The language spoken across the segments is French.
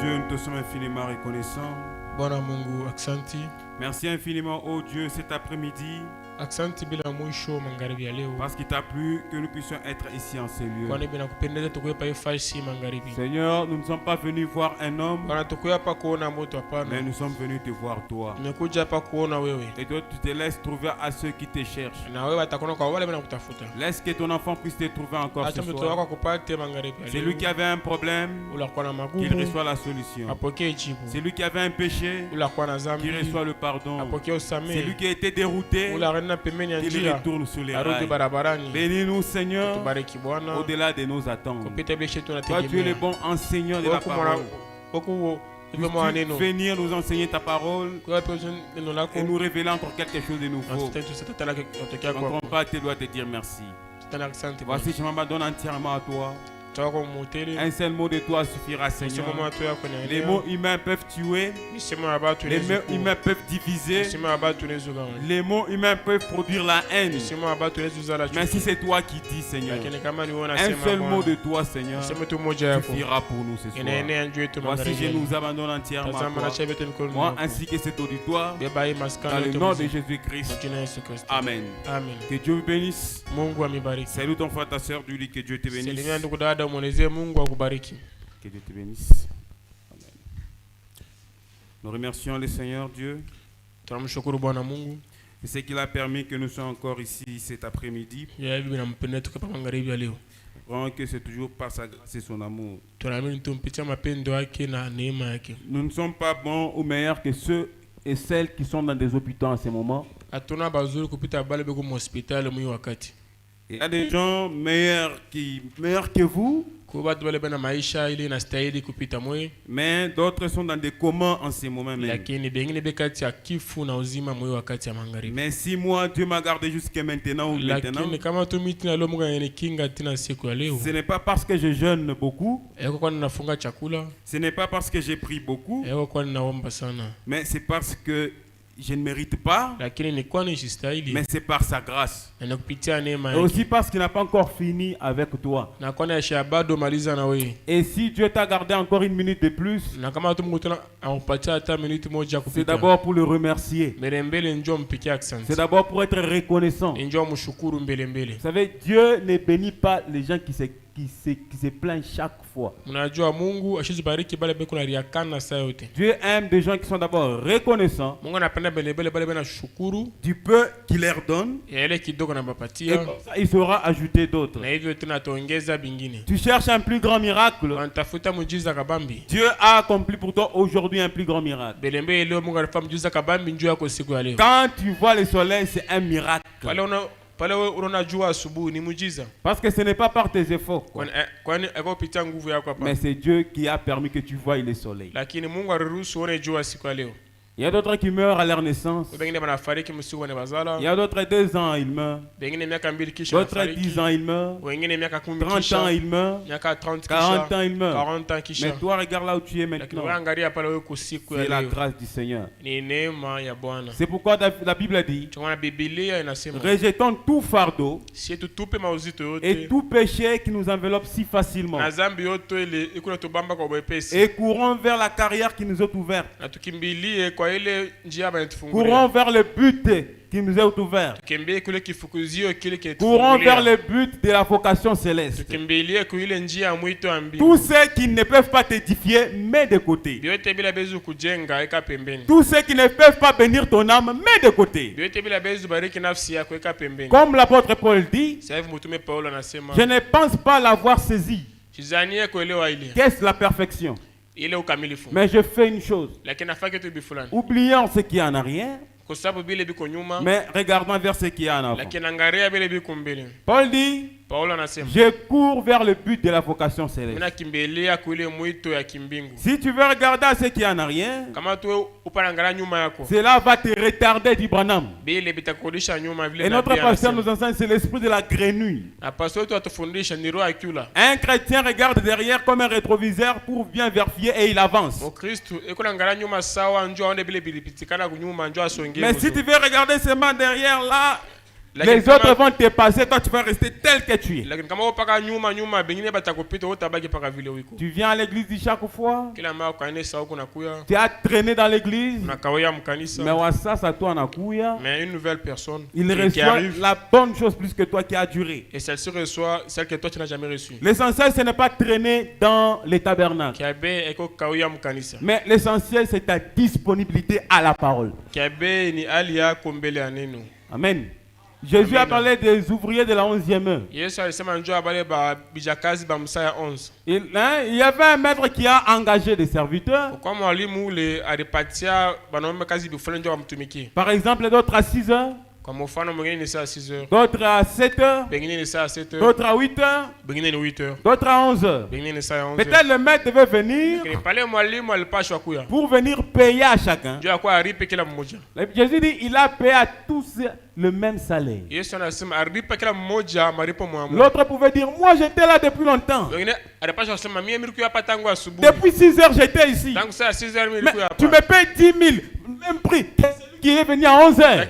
Dieu, nous te sommes infiniment reconnaissants. Bwana Mungu, aksanti. Merci infiniment, oh Dieu, cet après-midi. Aksanti bila mwisho magharibi ya leo. Parce qu'il t'a plu que nous puissions être ici en ces lieux. Kwani binakupendeza tukuwe pa ifashi magharibi. Seigneur, nous ne sommes pas venus voir un homme, Bwana tukuwe hapa kuona moto hapana. mais nous sommes venus te voir toi. Tumekuja hapa kuona wewe. Et toi, tu te laisses trouver à ceux qui te cherchent. Na wewe atakuona kwa wale wanakutafuta. Laisse que ton enfant puisse te trouver encore ce Acha mtoto soir. wako akupate magharibi ya leo. Celui qui avait un problème, Ulakuwa na qu'il magumu, reçoit la solution. apokee jibu. Celui qui avait un péché, Ulakuwa na qu'il dhambi, reçoit le pardon. apokee usamehe. Celui qui a été dérouté, Ulaenda pembeni ya qu'il njia, retourne sur les arudi rails. barabarani. Bénis-nous, Seigneur, Tubariki Bwana. au-delà de nos attentes. Kupita bila shetu Toi, tu es le tunategemea. bon enseignant de la parole. Puisses-tu Puisses-tu venir nous enseigner ta parole et nous révéler encore quelque chose de nouveau. Quand on pas, tu dois te dire merci. Voici, je m'abandonne entièrement à toi. Un seul mot de toi suffira, Seigneur. Les mots humains peuvent tuer, les mots humains peuvent diviser, les mots humains peuvent produire la haine. Mais si c'est toi qui dis, Seigneur, un seul mot de toi, Seigneur, suffira pour nous ce soir. Voici, je nous abandonne entièrement à toi. Moi ainsi que cet auditoire, dans le nom de Jésus-Christ. Amen. Que Dieu vous bénisse. Salut ton frère, ta soeur, dis-lui que Dieu te bénisse. Que Dieu te bénisse. Amen. Nous remercions le Seigneur Dieu. C'est ce qu'il a permis que nous soyons encore ici cet après-midi. Vraiment que c'est toujours par sa grâce et son amour. Nous ne sommes pas bons ou meilleurs que ceux et celles qui sont dans des hôpitaux en ce moment. Il y a des gens meilleurs que vous, mais d'autres sont dans des comas en ce moment même. Mais si moi, Dieu m'a gardé jusqu'à maintenant ou maintenant, ce n'est pas parce que je jeûne beaucoup, ce n'est pas parce que j'ai pris beaucoup, mais c'est parce que je ne mérite pas, mais c'est par sa grâce. Et aussi parce qu'il n'a pas encore fini avec toi. Et si Dieu t'a gardé encore une minute de plus, c'est d'abord pour le remercier. C'est d'abord pour être reconnaissant. Vous savez, Dieu ne bénit pas les gens qui se plaignent chaque fois. Dieu aime des gens qui sont d'abord reconnaissants du peu qu'il leur donne, et comme ça, il saura ajouter d'autres. Tu cherches un plus grand miracle. Dieu a accompli pour toi aujourd'hui un plus grand miracle. Quand tu vois le soleil, c'est un miracle. Parce que ce n'est pas par tes efforts, mais c'est Dieu qui a permis que tu voies le soleil. Il y a d'autres qui meurent à leur naissance. Il y a d'autres 2 ans, ils meurent. D'autres 10 ans, ils meurent. 30 ans, ils meurent. 40 ans, ils meurent. Mais toi, regarde là où tu es maintenant. C'est la grâce du Seigneur. C'est pourquoi la Bible dit: rejetons tout fardeau et tout péché qui nous enveloppe si facilement, et courons vers la carrière qui nous est ouverte. Courons vers le but qui nous est ouvert. Courons vers le but de la vocation céleste. Tous ceux qui ne peuvent pas t'édifier, mets de côté. Tous ceux qui ne peuvent pas bénir ton âme, mets de côté. Comme l'apôtre Paul dit, je ne pense pas l'avoir saisi. Qu'est-ce la perfection? Mais je fais une chose. Oublions ce qui est en arrière, mais regardons vers ce qui est en avant. Paul dit: je cours vers le but de la vocation céleste. Si tu veux regarder à ce qui est en arrière, cela va te retarder du Branham. Et notre pasteur nous enseigne, c'est l'esprit de la grenouille. Un chrétien regarde derrière comme un rétroviseur pour bien vérifier et il avance. Mais si tu veux regarder seulement derrière là, Les autres vont te passer, toi tu vas rester tel que tu es. Tu viens à l'église chaque fois. Tu as traîné dans l'église. Mais une nouvelle personne. Il reçoit la bonne chose plus que toi qui a duré. Et celle-ci reçoit celle que toi tu n'as jamais reçue. L'essentiel ce n'est pas traîner dans les tabernacles. Mais l'essentiel c'est ta disponibilité à la parole. Amen. Jésus a parlé des ouvriers de la 11e heure. Il y avait un maître qui a engagé des serviteurs. Par exemple, d'autres à 6 heures. D'autres à 7 heures. D'autres à 8 heures. D'autres à 11 heures. Peut-être le maître devait venir pour venir payer à chacun. Jésus dit il a payé à tous le même salaire. L'autre pouvait dire moi j'étais là depuis longtemps. Depuis 6 heures j'étais ici. Mais tu me payes 10 000, même prix. Qui est venu à 11 heures.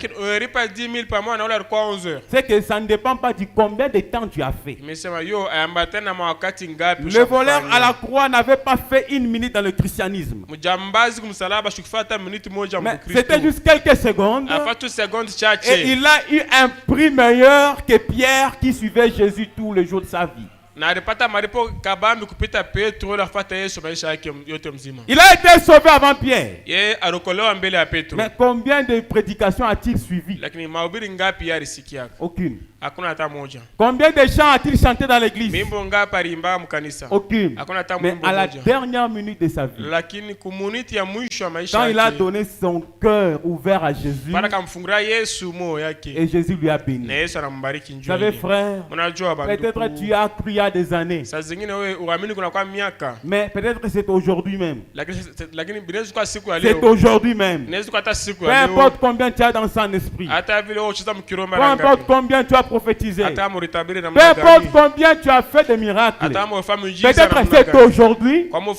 C'est que ça ne dépend pas du combien de temps tu as fait. Le voleur à la croix n'avait pas fait 1 minute dans le christianisme. Mais c'était juste quelques secondes. Et il a eu un prix meilleur que Pierre qui suivait Jésus tous les jours de sa vie. Il a été sauvé avant Pierre. Mais combien de prédications a-t-il suivi? Aucune. Combien de chants a-t-il chanté dans l'église? Aucune. Mais à la dernière minute de sa vie, quand il a donné son cœur ouvert à Jésus, et Jésus lui a béni. Vous savez frère, peut-être tu as cru il y a des années, mais peut-être que c'est aujourd'hui même. C'est aujourd'hui même. Peu importe combien tu as dans son esprit, peu importe combien tu as prophétisé, peu importe combien tu as fait des miracles, peut-être que c'est aujourd'hui où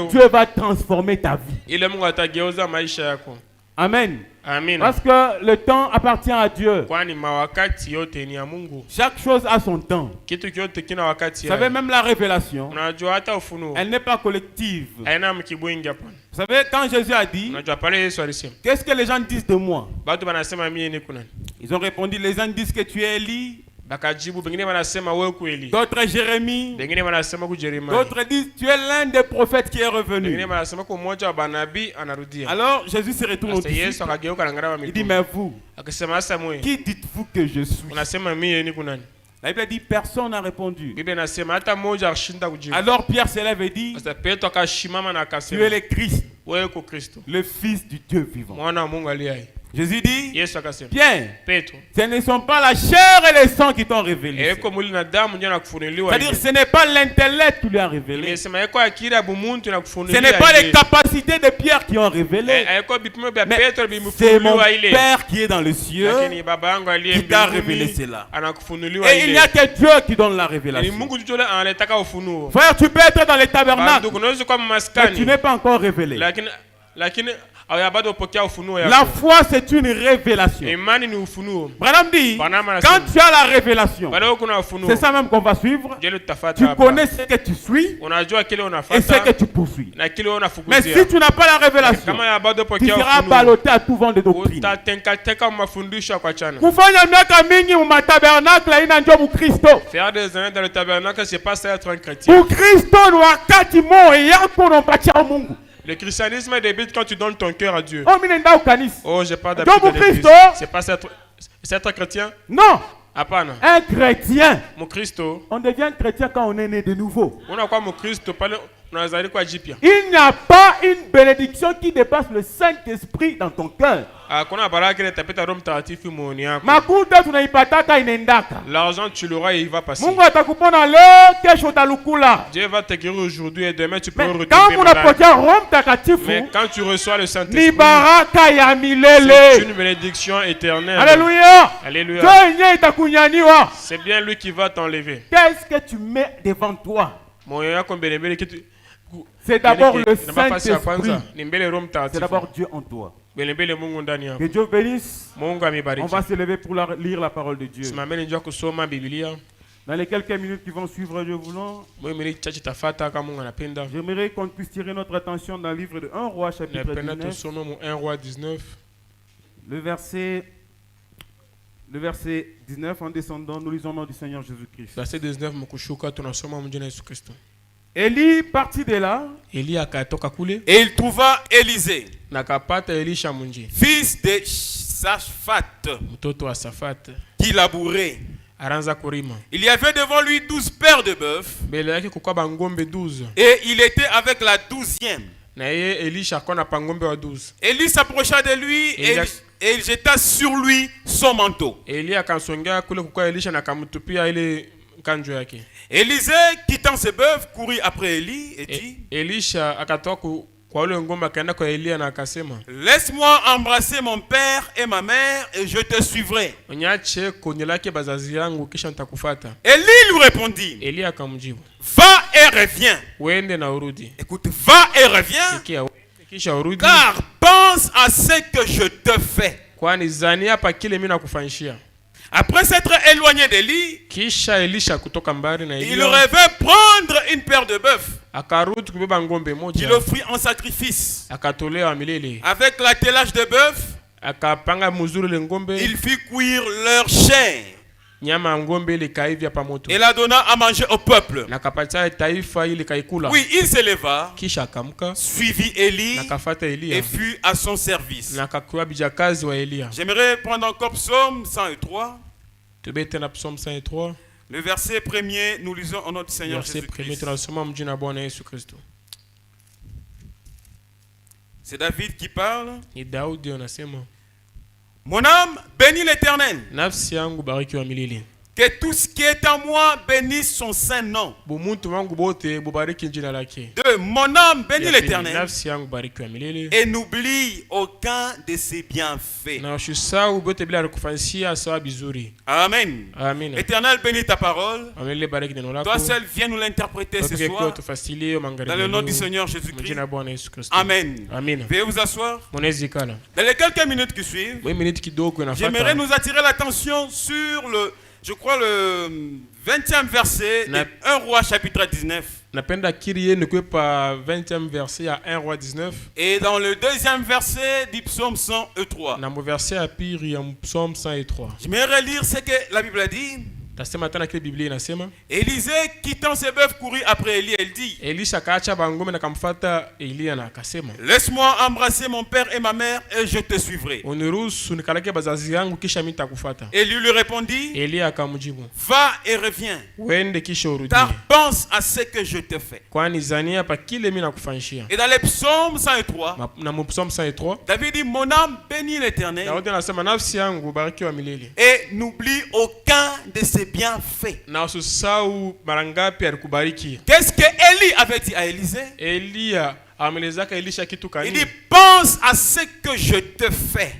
Dieu va transformer ta vie. Amen. Parce que le temps appartient à Dieu. Chaque chose a son temps. Vous savez, même la révélation, elle n'est pas collective. Vous savez, quand Jésus a dit, qu'est-ce que les gens disent de moi? Ils ont répondu, les gens disent que tu es Élie. D'autres Jérémie. D'autres disent tu es l'un des prophètes qui est revenu. Alors Jésus se retourne aux disciples. Il dit mais vous, qui dites-vous que je suis? La Bible dit personne n'a répondu. Alors Pierre se lève et dit tu es le Christ, le Fils du Dieu vivant. Jésus dit, Pierre, ce ne sont pas la chair et le sang qui t'ont révélé. C'est-à-dire ce n'est pas l'intellect qui lui a révélé. Ce n'est pas les capacités de Pierre qui ont révélé. Mais c'est mon Père qui est dans le ciel qui t'a révélé cela. Et il n'y a que Dieu qui donne la révélation. Frère, tu peux être dans les tabernacles, mais tu n'es pas encore révélé. La foi c'est une révélation. Branham dit, quand tu as la révélation, c'est ça même qu'on va suivre. Tu connais ce que tu suis et ce que tu poursuis. Mais si tu n'as pas la révélation, tu seras ballotté à tout vent de doctrine. Faire des années dans le tabernacle, c'est pas ça être un chrétien. Le christianisme débute quand tu donnes ton cœur à Dieu. Oh, j'ai pas d'habitude de l'église. C'est pas être chrétien? Non. Apana. Un chrétien. Mon Christo. On devient chrétien quand on est né de nouveau. On a quoi mon Christo? Il n'y a pas une bénédiction qui dépasse le Saint-Esprit dans ton cœur. L'argent tu l'auras et il va passer. Dieu va te guérir aujourd'hui et demain tu peux retomber. Mais quand tu reçois le Saint-Esprit, c'est une bénédiction éternelle. Alléluia. Alléluia. C'est bien lui qui va t'enlever. Qu'est-ce que tu mets devant toi? C'est d'abord le Saint-Esprit. C'est d'abord Dieu en toi. Que Dieu bénisse. On va se lever pour lire la parole de Dieu. Dans les quelques minutes qui vont suivre, j'aimerais qu'on puisse tirer notre attention dans le livre de 1 Roi chapitre 19. Le verset 19, en descendant, nous lisons au nom du Seigneur Jésus-Christ. Verset 19, Élie partit de là et il trouva Élisée, fils de Shaphat, qui labourait. Il y avait devant lui 12 paires de bœufs et il était avec la 12e. Élie s'approcha de lui et il jeta sur lui son manteau. Élisée, quittant ses bœufs, courut après Élie et dit: laisse-moi embrasser mon père et ma mère et je te suivrai. Élie lui répondit: va et reviens. Écoute, va et reviens, car pense à ce que je te fais. Après s'être éloigné d'Élie, il revint prendre une paire de bœufs qu'il offrit en sacrifice. Avec l'attelage de bœufs, il fit cuire leur chair et la donna à manger au peuple. Oui, il s'éleva, suivit Élie et fut à son service. J'aimerais prendre encore Psaume 103. Le verset premier, nous lisons au nom du Seigneur Jésus-Christ. C'est David qui parle. Mon âme bénit l'Éternel. Que tout ce qui est en moi bénisse son saint nom. De mon âme bénit l'Éternel et n'oublie aucun de ses bienfaits. Amen. Éternel, bénis ta parole. Toi seul viens nous l'interpréter ce soir. Dans le nom du Seigneur Jésus-Christ. Amen. Veuillez vous asseoir. Dans les quelques minutes qui suivent, j'aimerais nous attirer l'attention sur le 20e verset de 1 Roi chapitre 19. Et dans le deuxième verset du psaume 103. J'aimerais lire ce que la Bible a dit. Élisée, quittant ses bœufs, courut après Élie. Elle dit: laisse-moi embrasser mon père et ma mère et je te suivrai. Élie lui répondit: va et reviens, car pense à ce que je te fais. Et dans les psaumes 103, David dit: mon âme bénit l'Éternel et n'oublie aucun de ses bienfaits. Qu'est-ce que Élie avait dit à Élisée? Il dit: pense à ce que je te fais.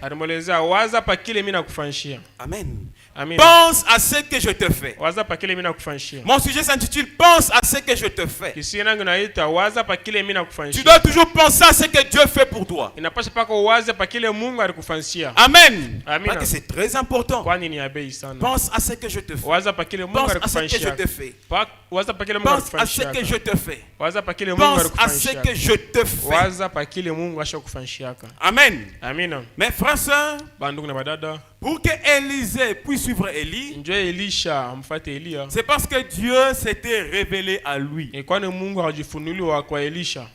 Amen. Pense à ce que je te fais. Mon sujet s'intitule pense à ce que je te fais. Tu dois toujours penser à ce que Dieu fait pour toi. Amen. Parce que c'est très important. Pense à ce que je te fais. Pense à ce que je te fais. Pense à ce que je te fais. Pense à ce que je te fais. Amen. Mes frères et sœurs, pour que Élisée puisse suivre Élie, c'est parce que Dieu s'était révélé à lui. Vous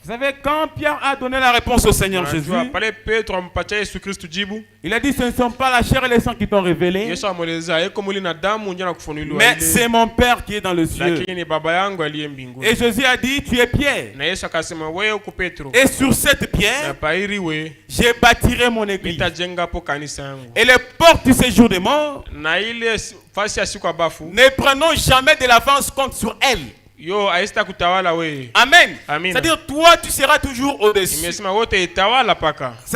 savez, quand Pierre a donné la réponse au Seigneur Jésus, il a dit: ce ne sont pas la chair et le sang qui t'ont révélé, mais c'est mon Père qui est dans le ciel. Et Jésus a dit: tu es Pierre, et sur cette pierre je bâtirai mon église, et les portes du séjour des morts ne prenons jamais de l'avance compte sur elle. Amen. C'est-à-dire, toi, tu seras toujours au-dessus.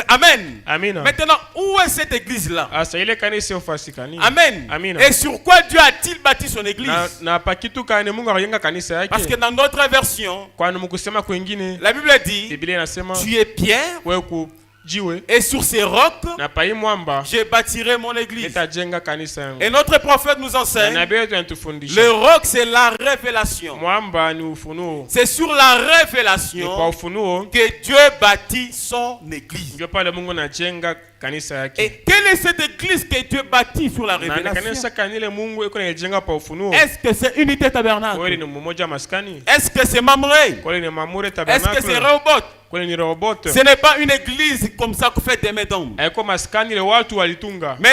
Amen. Maintenant, où est cette église-là? Amen. Et sur quoi Dieu a-t-il bâti son église? Parce que dans notre version, la Bible dit: tu es Pierre, Et sur ces rocs, je bâtirai mon église. Et notre prophète nous enseigne, le roc c'est la révélation. C'est sur la révélation que Dieu bâtit son église. Et quelle est cette église que Dieu bâtit sur la révélation? Est-ce que c'est Unité Tabernacle? Est-ce que c'est Mamré? Est-ce que c'est Rehoboth? Ce n'est pas une église comme ça qu'on fait des médons. Mais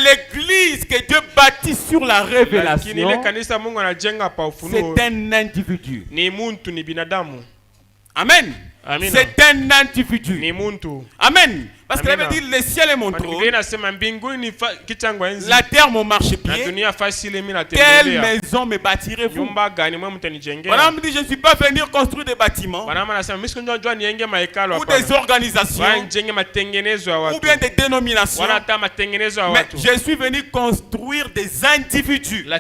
l'église que Dieu bâtit sur la révélation, c'est un individu. Amen. C'est un individu. Amen. Parce que veut dire le ciel est mon trône, la terre mon marchepied. Quelle maison me bâtirez-vous? Voilà, me dit, je ne suis pas venu construire des bâtiments ou des organisations ou bien des dénominations, mais je suis venu construire des individus. La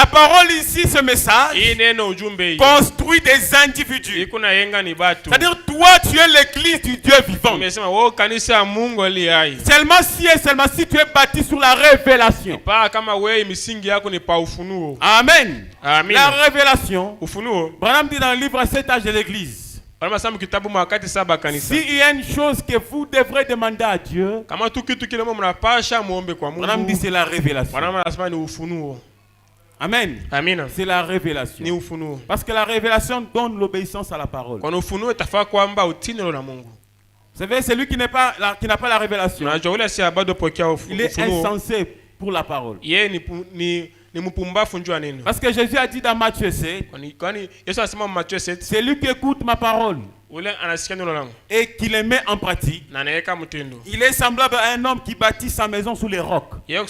parole ici, ce message, construit des individus. C'est-à-dire, toi, tu es l'église du Dieu vivant. Seulement si tu es bâti sur la révélation. Amen. La révélation. Branham dit dans le livre 7 âges de l'église, s'il y a une chose que vous devrez demander à Dieu, Branham dit c'est la révélation. Amen. C'est la révélation. Parce que la révélation donne l'obéissance à la parole. Vous savez, celui qui n'a pas la révélation, il est insensé pour la parole. Parce que Jésus a dit dans Matthieu 7, celui qui écoute ma parole et qui les met en pratique, il est semblable à un homme qui bâtit sa maison sous les rocs. Quand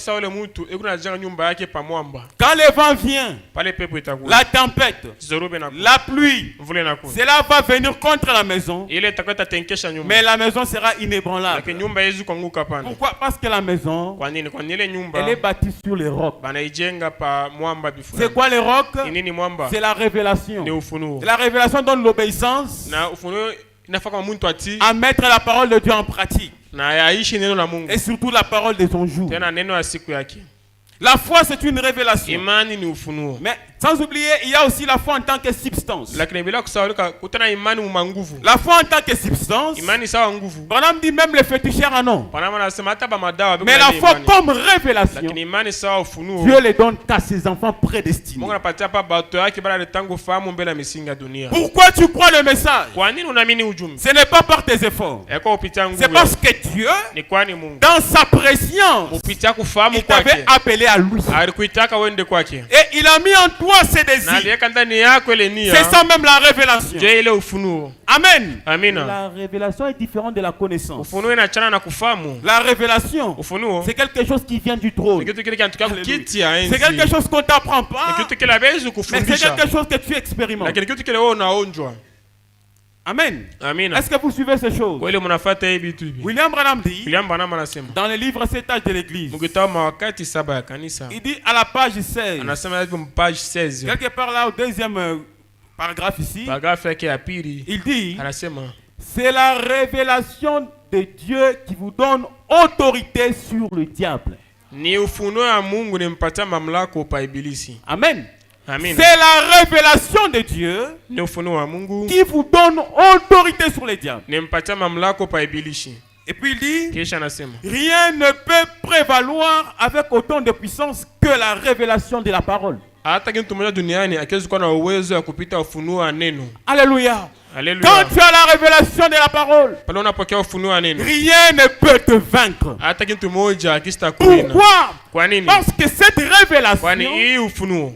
le vent vient, la tempête, la pluie, cela va venir contre la maison, mais la maison sera inébranlable. Pourquoi? Parce que la maison, elle est bâtie sur les rocs. C'est quoi les rocs? C'est la révélation. La révélation donne l'obéissance à mettre la parole de Dieu en pratique. Et surtout la parole de son jour. La foi, c'est une révélation. Mais sans oublier, il y a aussi la foi en tant que substance. La foi en tant que substance, Branham dit même les féticheurs en ont. Mais la foi comme révélation, Dieu les donne à ses enfants prédestinés. Pourquoi tu crois le message? Ce n'est pas par tes efforts. C'est parce que Dieu, dans sa préscience, il t'avait appelé à lui. Et il a mis en toi ses désirs. C'est ça même la révélation. Amen. La révélation est différente de la connaissance. La révélation, c'est quelque chose qui vient du trône. C'est quelque chose qu'on ne t'apprend pas, mais c'est quelque chose que tu expérimentes. Amen. Est-ce que vous suivez ces choses? William Branham dit dans le livre 7 âges de l'église, il dit à la page 16, quelque part là au deuxième paragraphe ici, il dit c'est la révélation de Dieu qui vous donne autorité sur le diable. Amen. C'est la révélation de Dieu qui vous donne autorité sur les diables. Et puis il dit, rien ne peut prévaloir avec autant de puissance que la révélation de la parole. Alléluia. Quand tu as la révélation de la parole, rien ne peut te vaincre. Pourquoi? Parce que cette révélation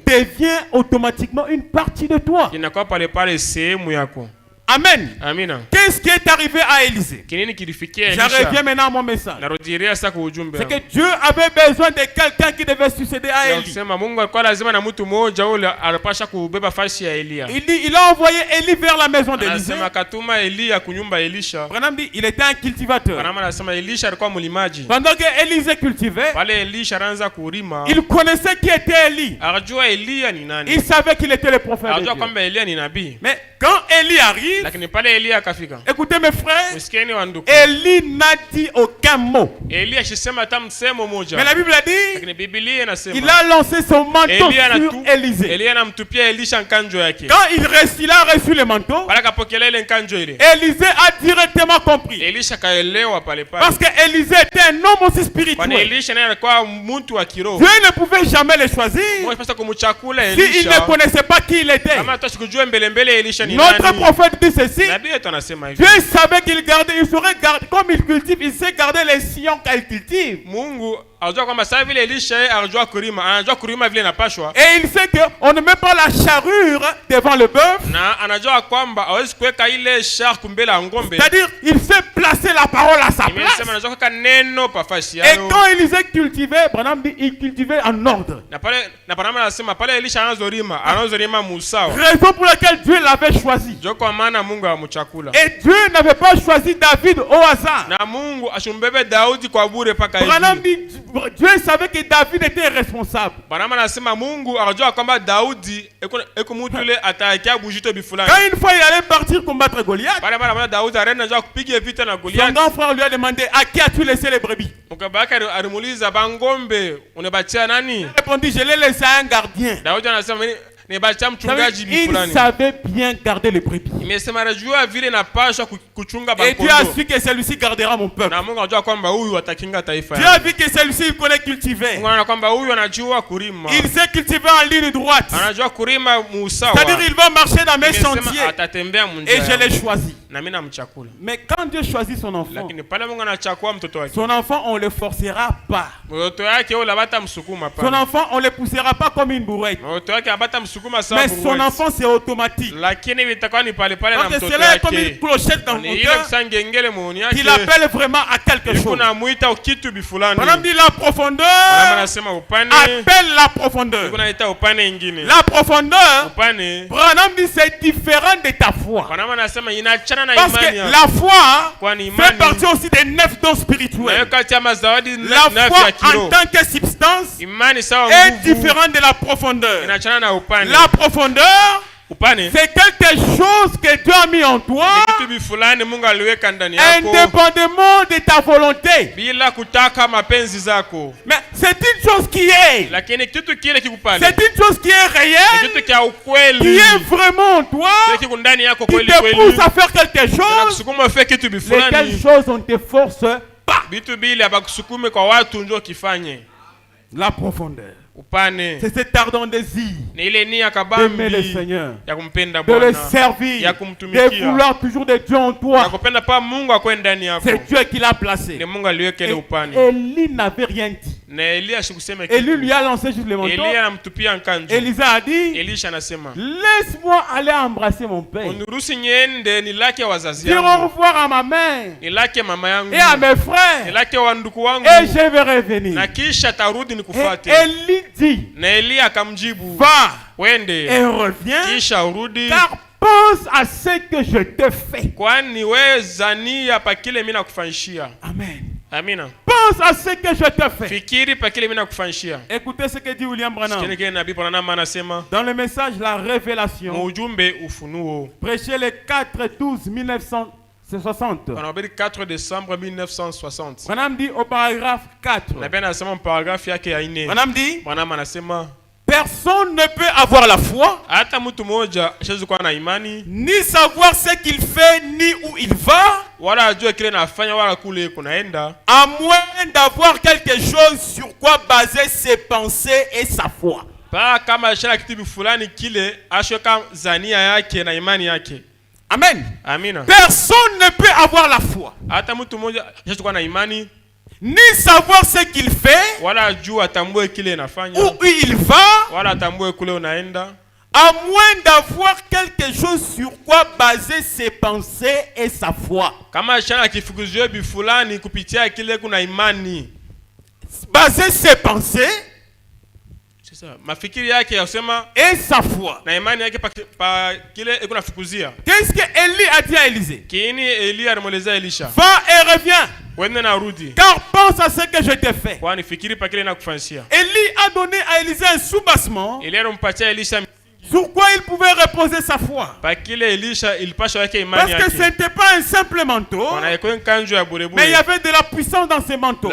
devient automatiquement une partie de toi. Amen. Qu'est-ce qui est arrivé à Élisée? Je reviens maintenant à mon message. C'est que Dieu avait besoin de quelqu'un qui devait succéder à Élie. Il dit, il a envoyé Élie vers la maison d'Élisée. Branham dit, il était un cultivateur. Pendant que Élisée cultivait, il connaissait qui était Élie. Il savait qu'il était le prophète de Dieu. Mais quand Élie arrive, arrive, écoutez mes frères, Élie n'a dit aucun mot. Mais la Bible a dit, il a lancé son manteau sur Élisée. Quand il a reçu le manteau, Élisée a directement compris. Parce que Élisée était un homme aussi spirituel. Dieu ne pouvait jamais le choisir s'il ne connaissait pas qui il était. Notre prophète dit ceci. Dieu savait qu'il gardait, il saurait garder, comme il cultive, il sait garder les sillons qu'il cultive. Et il sait qu'on ne met pas la charrure devant le bœuf. C'est-à-dire, il sait placer la parole à sa place. Et quand Élisée cultivait, il cultivait en ordre. Raison pour laquelle Dieu l'avait choisi. Et Dieu n'avait pas choisi David au hasard. Dieu savait que David était responsable. Quand une fois il allait partir combattre Goliath, son grand frère lui a demandé à qui as-tu laissé les brebis? Il répondit, je l'ai laissé à un gardien. Il savait bien garder les brebis. Et Dieu a su que celui-ci gardera mon peuple. Dieu a vu que celui-ci il connaît cultiver. Il sait cultiver en ligne droite. C'est-à-dire il va marcher dans mes sentiers. Et je l'ai choisi. Mais quand Dieu choisit son enfant, on ne le forcera pas. Son enfant, on ne le poussera pas comme une bourrette. Mais son enfant, c'est automatique. Donc cela est comme une clochette dans mon cœur qui l'appelle vraiment à quelque chose. Madame dit la profondeur appelle la profondeur. La profondeur, Branham dit c'est différent de ta foi. Parce que la foi fait partie aussi des 9 dons spirituels. La foi en tant que substance est différente de la profondeur. La profondeur, c'est quelque chose que Dieu a mis en toi, indépendamment de ta volonté. Mais c'est une chose qui est. C'est une chose qui est réelle, qui est vraiment en toi, qui te pousse à faire quelque chose. Lesquelles choses on te force pas. La profondeur. C'est cet ardent désir d'aimer le Seigneur, de le servir, de vouloir toujours de Dieu en toi. C'est Dieu qui l'a placé. Et Élie n'avait rien dit. Élie lui a lancé juste le manteau. Élisée a dit, laisse-moi aller embrasser mon père, dire au revoir à ma mère et à mes frères, et je vais revenir. Et Élie dit, va et reviens, car pense à ce que je t'ai fait. Amen. Amina. Pense à ce que je t'ai fait. Écoutez ce que dit William Branham dans le message La Révélation, prêché le 4/12/1960. 4 décembre 1960. Branham dit au paragraphe 4. Branham dit, personne ne peut avoir la foi, ni savoir ce qu'il fait, ni où il va, à moins d'avoir quelque chose sur quoi baser ses pensées et sa foi. Amen. Amina. Personne ne peut avoir la foi, ni savoir ce qu'il fait, où il va, à moins d'avoir quelque chose sur quoi baser ses pensées et sa foi. Baser ses pensées et sa foi. Qu'est-ce que Élie a dit à Élisée? Va et reviens, car pense à ce que je t'ai fait. Élie a donné à Élisée un soubassement Sur quoi il pouvait reposer sa foi? Parce que ce n'était pas un simple manteau, mais il y avait de la puissance dans ce manteau.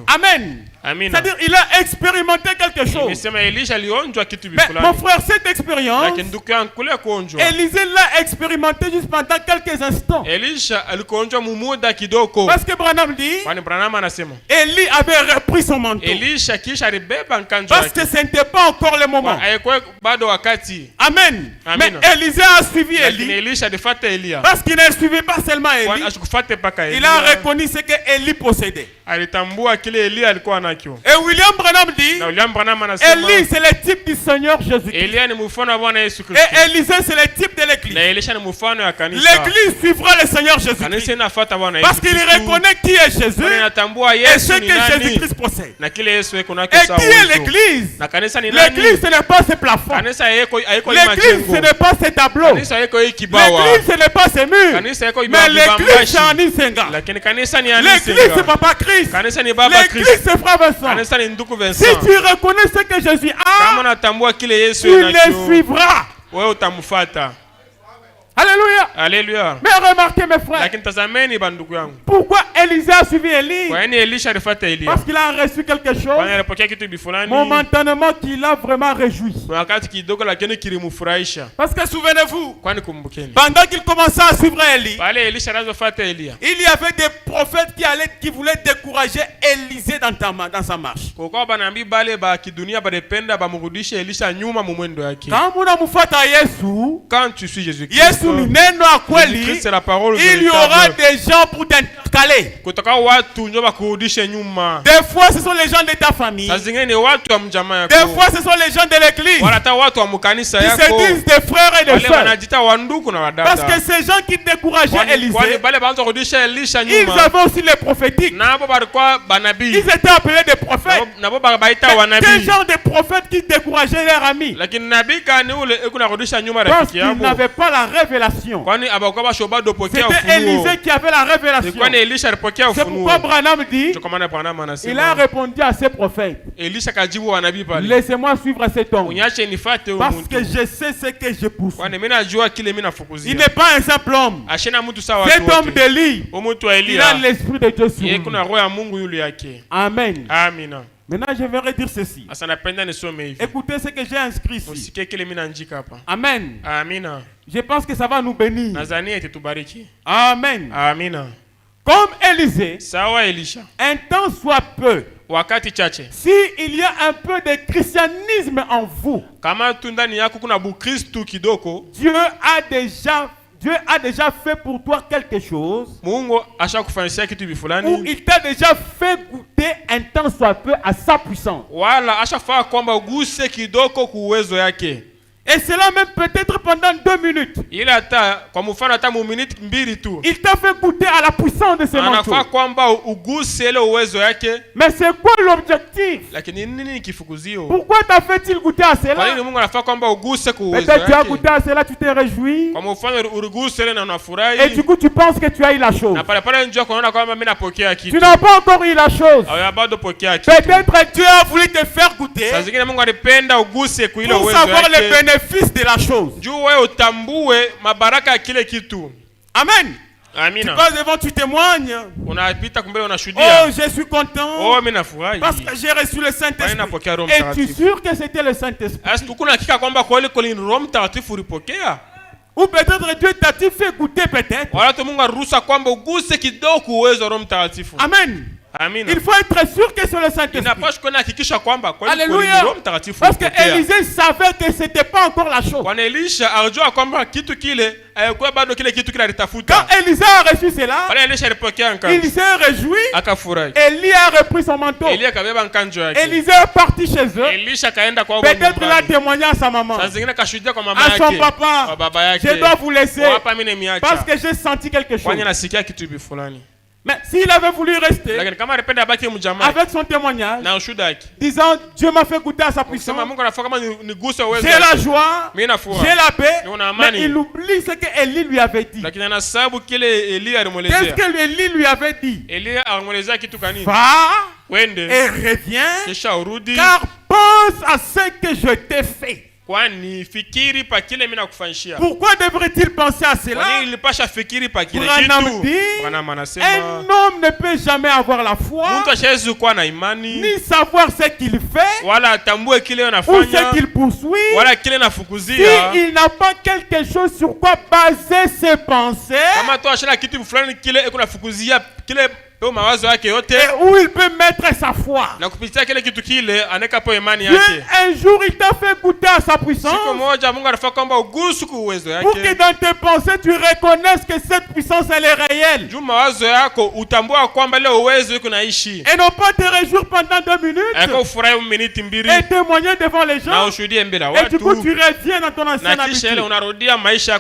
Amen. C'est-à-dire il a expérimenté quelque chose. Mais mon frère, cette expérience, Élisée l'a expérimenté juste pendant quelques instants. Parce que Branham dit, Élie avait repris son manteau. Parce que ce n'était pas encore le moment. Amen. Mais Élisée a suivi Élie. Parce qu'il ne suivait pas seulement Élie, il a reconnu ce que Élie possédait. Et William Branham dit, Élie c'est le type du Seigneur Jésus-Christ. Et Élisée c'est le type de l'église. L'église suivra le Seigneur Jésus-Christ. Parce qu'il reconnaît qui est Jésus et ce que Jésus-Christ possède. Et qui est l'église? L'église ce n'est pas ce plafond. L'église ce n'est pas ces tableaux. L'église ce n'est pas ces murs. Mais l'église c'est Annie Senga. L'église c'est Papa Christ. L'église c'est Frère Vincent. Si tu reconnais ce que Jésus a, tu le suivras. Alléluia. Alléluia. Mais remarquez mes frères, pourquoi Élisée a suivi Élie? Parce qu'il a reçu quelque chose momentanément qui l'a vraiment réjoui. Parce que souvenez-vous, pendant qu'il commençait à suivre Élie, il y avait des prophètes qui voulaient décourager Élisée dans sa marche. Quand tu suis Jésus, il y aura des gens pour t'incaler. Des fois ce sont les gens de ta famille. Des fois ce sont les gens de l'église qui se disent des frères et des sœurs. Parce que ces gens qui décourageaient Élisée, ils avaient aussi les prophétiques. Ils étaient appelés des prophètes. Quel genre de prophètes qui décourageaient leurs amis? Parce qu'ils n'avaient pas la révélation. C'était Élisée qui avait la révélation. C'est pourquoi Branham dit, il a répondu à ses prophètes, laissez-moi suivre cet homme parce que je sais ce que je pousse. Il n'est pas un simple homme. Cet homme d'Élie, il a l'esprit de Dieu sur lui. Amen. Maintenant, je vais dire ceci. Écoutez ce que j'ai inscrit ici. Amen. Je pense que ça va nous bénir. Amen. Comme Élisée, un temps soit peu, si il y a un peu de christianisme en vous, Dieu a déjà fait pour toi quelque chose, ou il t'a déjà fait goûter un temps soit peu à sa puissance. Et cela même peut-être pendant 2 minutes. Il t'a fait goûter à la puissance de ce manteau. Mais c'est quoi l'objectif? Pourquoi t'as fait-il goûter à cela? Peut-être tu as goûté à cela, tu t'es réjoui. Et du coup tu penses que tu as eu la chose. Tu n'as pas encore eu la chose. Peut-être Dieu a voulu te faire goûter pour savoir les bénéfices de la chose. Amen. Tu passes devant, tu témoignes. Oh, je suis content parce que j'ai reçu le Saint-Esprit. Es-tu sûr que c'était le Saint-Esprit? Ou peut-être Dieu t'a-t-il fait goûter peut-être. Amen. Il faut être sûr que c'est le Saint-Esprit. Alléluia. Parce que Élisée savait que ce n'était pas encore la chose. Quand Élisée a reçu cela, il s'est réjoui. Élie a repris son manteau. Élisée est parti chez eux. Peut-être il a témoigné à sa maman, à son papa. Je dois vous laisser parce que j'ai senti quelque chose. Mais s'il avait voulu rester avec son témoignage, disant Dieu m'a fait goûter à sa puissance, j'ai la joie, j'ai la paix, mais il oublie ce que Élie lui avait dit. Qu'est-ce que Élie lui avait dit? Va et reviens, car pense à ce que je t'ai fait. Pourquoi devrait-il penser à cela? Branham dit, un homme ne peut jamais avoir la foi, ni savoir ce qu'il fait, ou ce qu'il poursuit, s'il n'a pas quelque chose sur quoi baser ses pensées, et où il peut mettre sa foi. Un jour il t'a fait goûter à sa puissance, pour que dans tes pensées tu reconnaisses que cette puissance elle est réelle, et non pas te réjouir pendant 2 minutes et témoigner devant les gens, et du coup tu reviens dans ton ancienne habitude.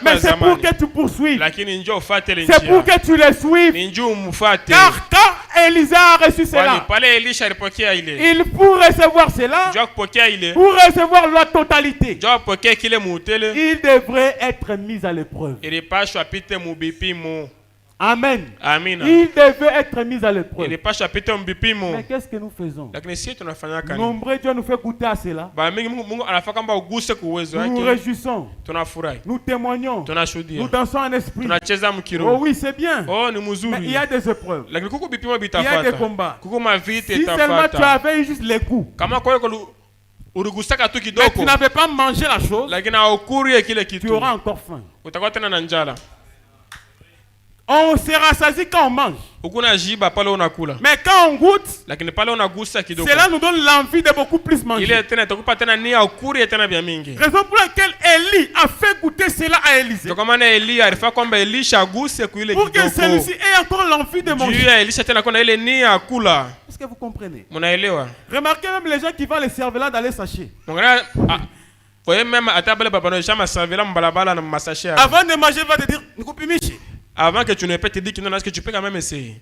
Mais c'est pour que tu poursuives, c'est pour que tu les suives, car quand Élisée a reçu cela, il pour recevoir cela, pour recevoir la totalité, il devrait être mis à l'épreuve. Amen. Il devait être mis à l'épreuve. Mais qu'est-ce que nous faisons? Nombreux Dieu nous fait goûter à cela. Nous nous réjouissons. Nous témoignons. Nous dansons en esprit. Oh oui, c'est bien. Mais il y a des épreuves. Il y a des combats. Si seulement tu avais juste les coups, mais tu n'avais pas mangé la chose, tu auras encore faim. On se rassasie quand on mange. Mais quand on goûte, cela nous donne l'envie de beaucoup plus manger. Raison pour laquelle Élie a fait goûter cela à Élisée, pour que celui-ci ait encore l'envie de manger. Est-ce que vous comprenez? Remarquez même les gens qui vont les cervelas dans les sachets. Avant de manger, il va te dire avant que tu ne peux te dire que non, est-ce que tu peux quand même essayer?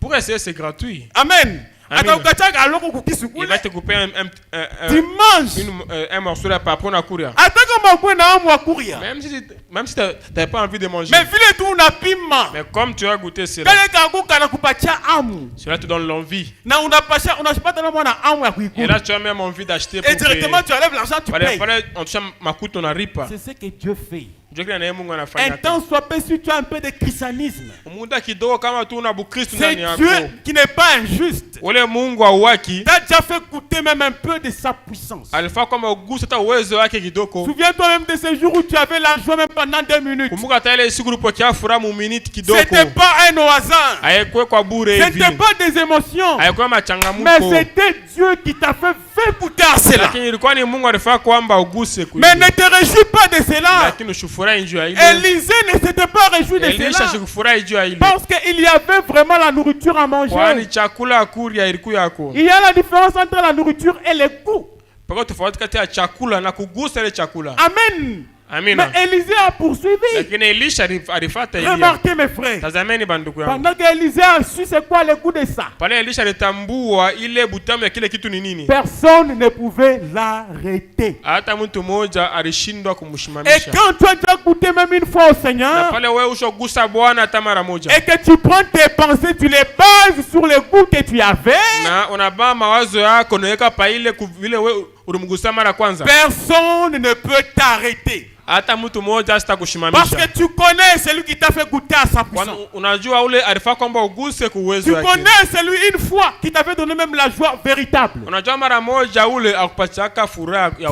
Pour essayer, c'est gratuit. Amen. Il va te couper un morceau de papier pour courir. Même si tu n'as pas envie de manger. Mais comme tu as goûté cela, cela te donne l'envie. Et là, tu as même envie d'acheter pour payer. Et directement, tu enlèves l'argent, tu payes. C'est ce que Dieu fait. Un temps soit peu si tu as un peu de christianisme. C'est Dieu qui n'est pas injuste. Tu as déjà fait goûter même un peu de sa puissance. Souviens-toi même de ces jours où tu avais la joie même pendant 2 minutes. C'était pas un hasard. C'était pas des émotions. Mais c'était Dieu qui t'a fait goûter à cela. Mais ne te réjouis pas de cela. Élisée ne s'était pas réjoui de cela, parce qu'il y avait vraiment la nourriture à manger. Il y a la différence entre la nourriture et les goûts. Amen. Mais Élisée a poursuivi. Remarquez mes frères, pendant qu'Élisée a su c'est quoi le goût de ça, personne ne pouvait l'arrêter. Et quand tu as déjà goûté même une fois au Seigneur, et que tu prends tes pensées, tu les bases sur le goût que tu avais, personne ne peut t'arrêter. Parce que tu connais celui qui t'a fait goûter à sa puissance. Tu connais celui une fois qui t'avait donné même la joie véritable. Tu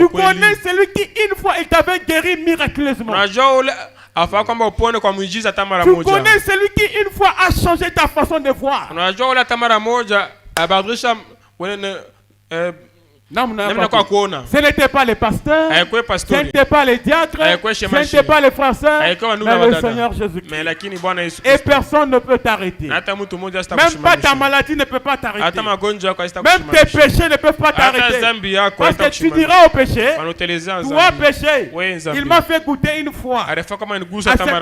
connais celui qui une fois il t'avait guéri miraculeusement. Tu connais celui qui une fois a changé ta façon de voir. Ce n'était pas les pasteurs, ce n'était pas les diacres, ce n'était pas les français, mais le Seigneur Jésus-Christ. Et personne ne peut t'arrêter. Même pas ta maladie ne peut pas t'arrêter. Même tes péchés ne peuvent pas t'arrêter. Parce que tu diras au péché, toi péché, il m'a fait goûter une fois à cette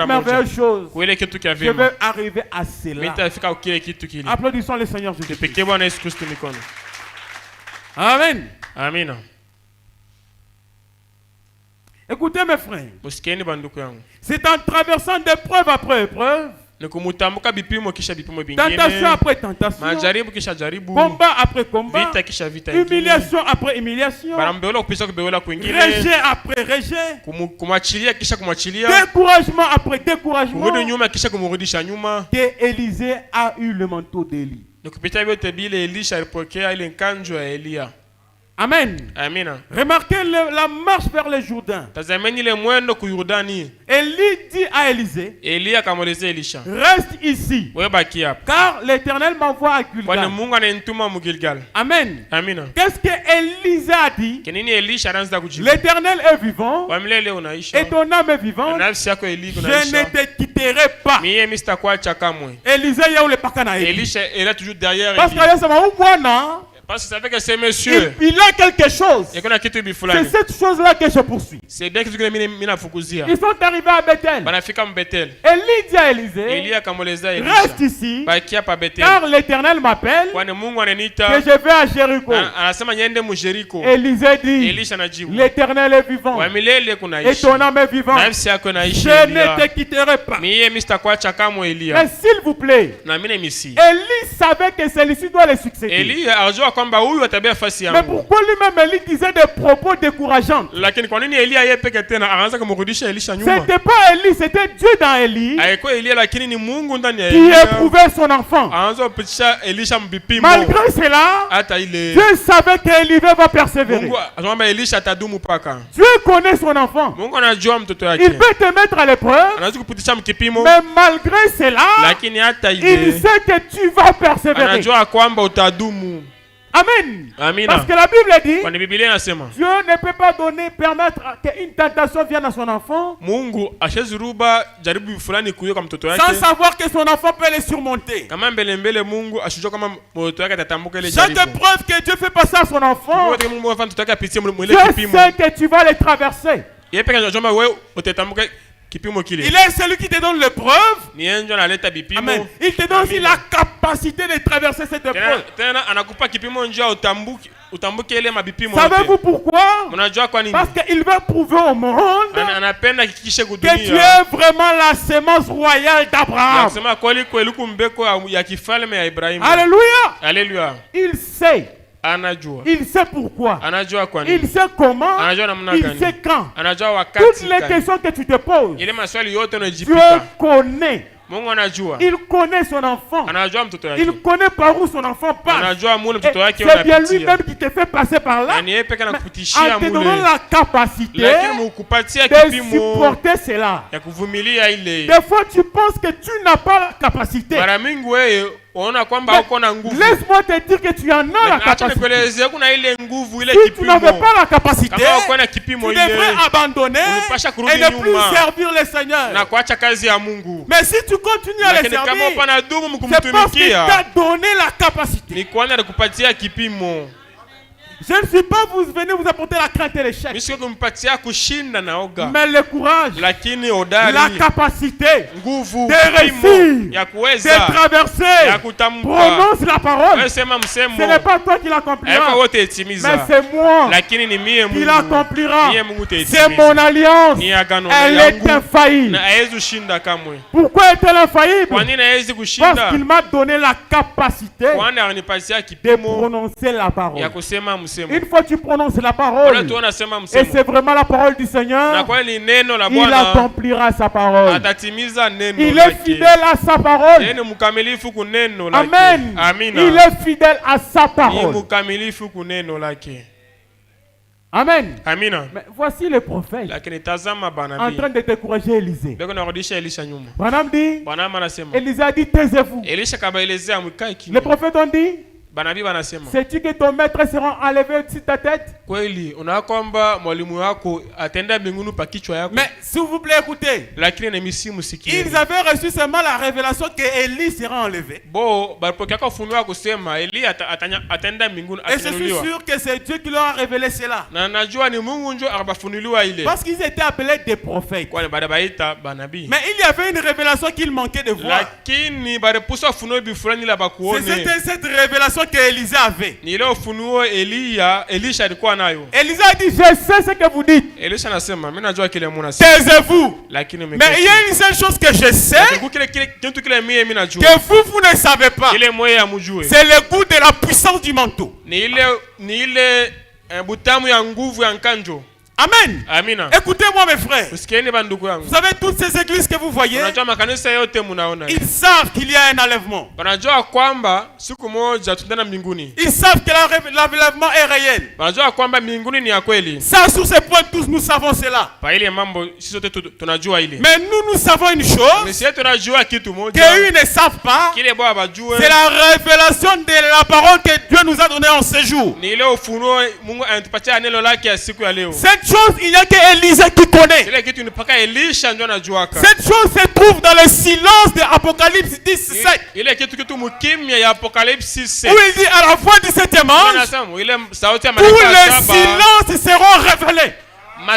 merveilleuse chose. Je veux arriver à cela. Applaudissons le Seigneur Jésus-Christ. Amen. Amen. Écoutez mes frères, c'est en traversant d'épreuve après épreuve Tentation après tentation. Combat après combat. Humiliation après humiliation. Rejet après rejet. Découragement après découragement. Et Élisée a eu le manteau d'Élie. Amen. Remarquez la marche vers le Jourdain. Élie dit à Élisée, reste ici, car l'Éternel m'envoie à Gilgal. Amen. Qu'est-ce que Élisée a dit? L'Éternel est vivant et ton âme est vivante. Je ne te quitterai pas. Élisée, il y a où le pakanaï? Parce que parce que ça fait que ces messieurs, il a quelque chose. C'est cette chose-là que je poursuis. Ils sont arrivés à Bethel. Élie dit à Élisée, reste ici, car l'Éternel m'appelle que je vais à Jéricho. Élisée dit, l'Éternel est vivant et ton âme est vivante. Je ne te quitterai pas. Mais s'il vous plaît, Élie savait que celui-ci doit le succéder. Mais pourquoi lui-même Élie disait des propos décourageants? C'était pas Élie, c'était Dieu dans Élie qui éprouvait son enfant. Malgré cela, Dieu savait qu'Élie va persévérer. Dieu connaît son enfant. Il peut te mettre à l'épreuve, mais malgré cela, il sait que tu vas persévérer. Amen. Parce que la Bible dit, Dieu ne peut pas permettre qu'une tentation vienne à son enfant sans savoir que son enfant peut les surmonter. Chaque épreuve que Dieu fait passer à son enfant, Dieu sait que tu vas les traverser. Il est celui qui te donne l'épreuve. Amen. Il te donne aussi la capacité de traverser cette épreuve. Savez-vous pourquoi? Parce qu'il veut prouver au monde que tu es vraiment la sémence royale d'Abraham. Alléluia. Il sait. Il sait pourquoi. Il sait comment. Il sait quand. Toutes les questions que tu te poses, Dieu connaît. Il connaît son enfant. Il connaît par où son enfant passe. C'est bien lui-même qui te fait passer par là. En te donnant la capacité de supporter cela. Des fois tu penses que tu n'as pas la capacité. Laisse-moi te dire que tu en as la capacité. Si tu n'avais pas la capacité, tu devrais abandonner et ne plus servir le Seigneur. Mais si tu continues à le servir, c'est parce qu'il t'a donné la capacité. Je ne suis pas venez vous apporter la crainte et l'échec, mais le courage, la capacité de réussir, de traverser. Prononce la parole. Ce n'est pas toi qui l'accomplira, mais c'est moi qui l'accomplira. C'est mon alliance. Elle est infaillible. Pourquoi est-elle infaillible? Parce qu'il m'a donné la capacité de prononcer la parole. Une fois tu prononces la parole, et c'est vraiment la parole du Seigneur, il accomplira sa parole. Il est fidèle à sa parole. Amen. Il est fidèle à sa parole. Amen. Mais voici le prophète en train de décourager Élisée. Branham dit, Élisée a dit, taisez-vous. Le prophète a dit, sais-tu que ton maître sera enlevé sur ta tête? Mais s'il vous plaît, écoutez. Ils avaient reçu seulement la révélation que Élie sera enlevé. Et je suis sûr que c'est Dieu qui leur a révélé cela. Parce qu'ils étaient appelés des prophètes. Mais il y avait une révélation qu'il manquait de voir. C'est cette révélation révélation que Élisée avait. Élisée a dit, je sais ce que vous dites. Taisez-vous. Mais il y a une seule chose que je sais, que vous ne savez pas. C'est le goût de la puissance du manteau. Amen. Amina. Écoutez-moi mes frères. Vous savez toutes ces églises que vous voyez, ils savent qu'il y a un enlèvement. Ils savent que l'enlèvement est réel. Ça, sur ce point, tous nous savons cela. Mais nous savons une chose qu'eux ne savent pas. C'est la révélation de la parole que Dieu nous a donnée en ce jour. Cette chose, il n'y a qu'Élisée qui connaît. Cette chose se trouve dans le silence de Apocalypse 17. Où il dit à la voix du 7e ange, tous les silences seront révélés. Et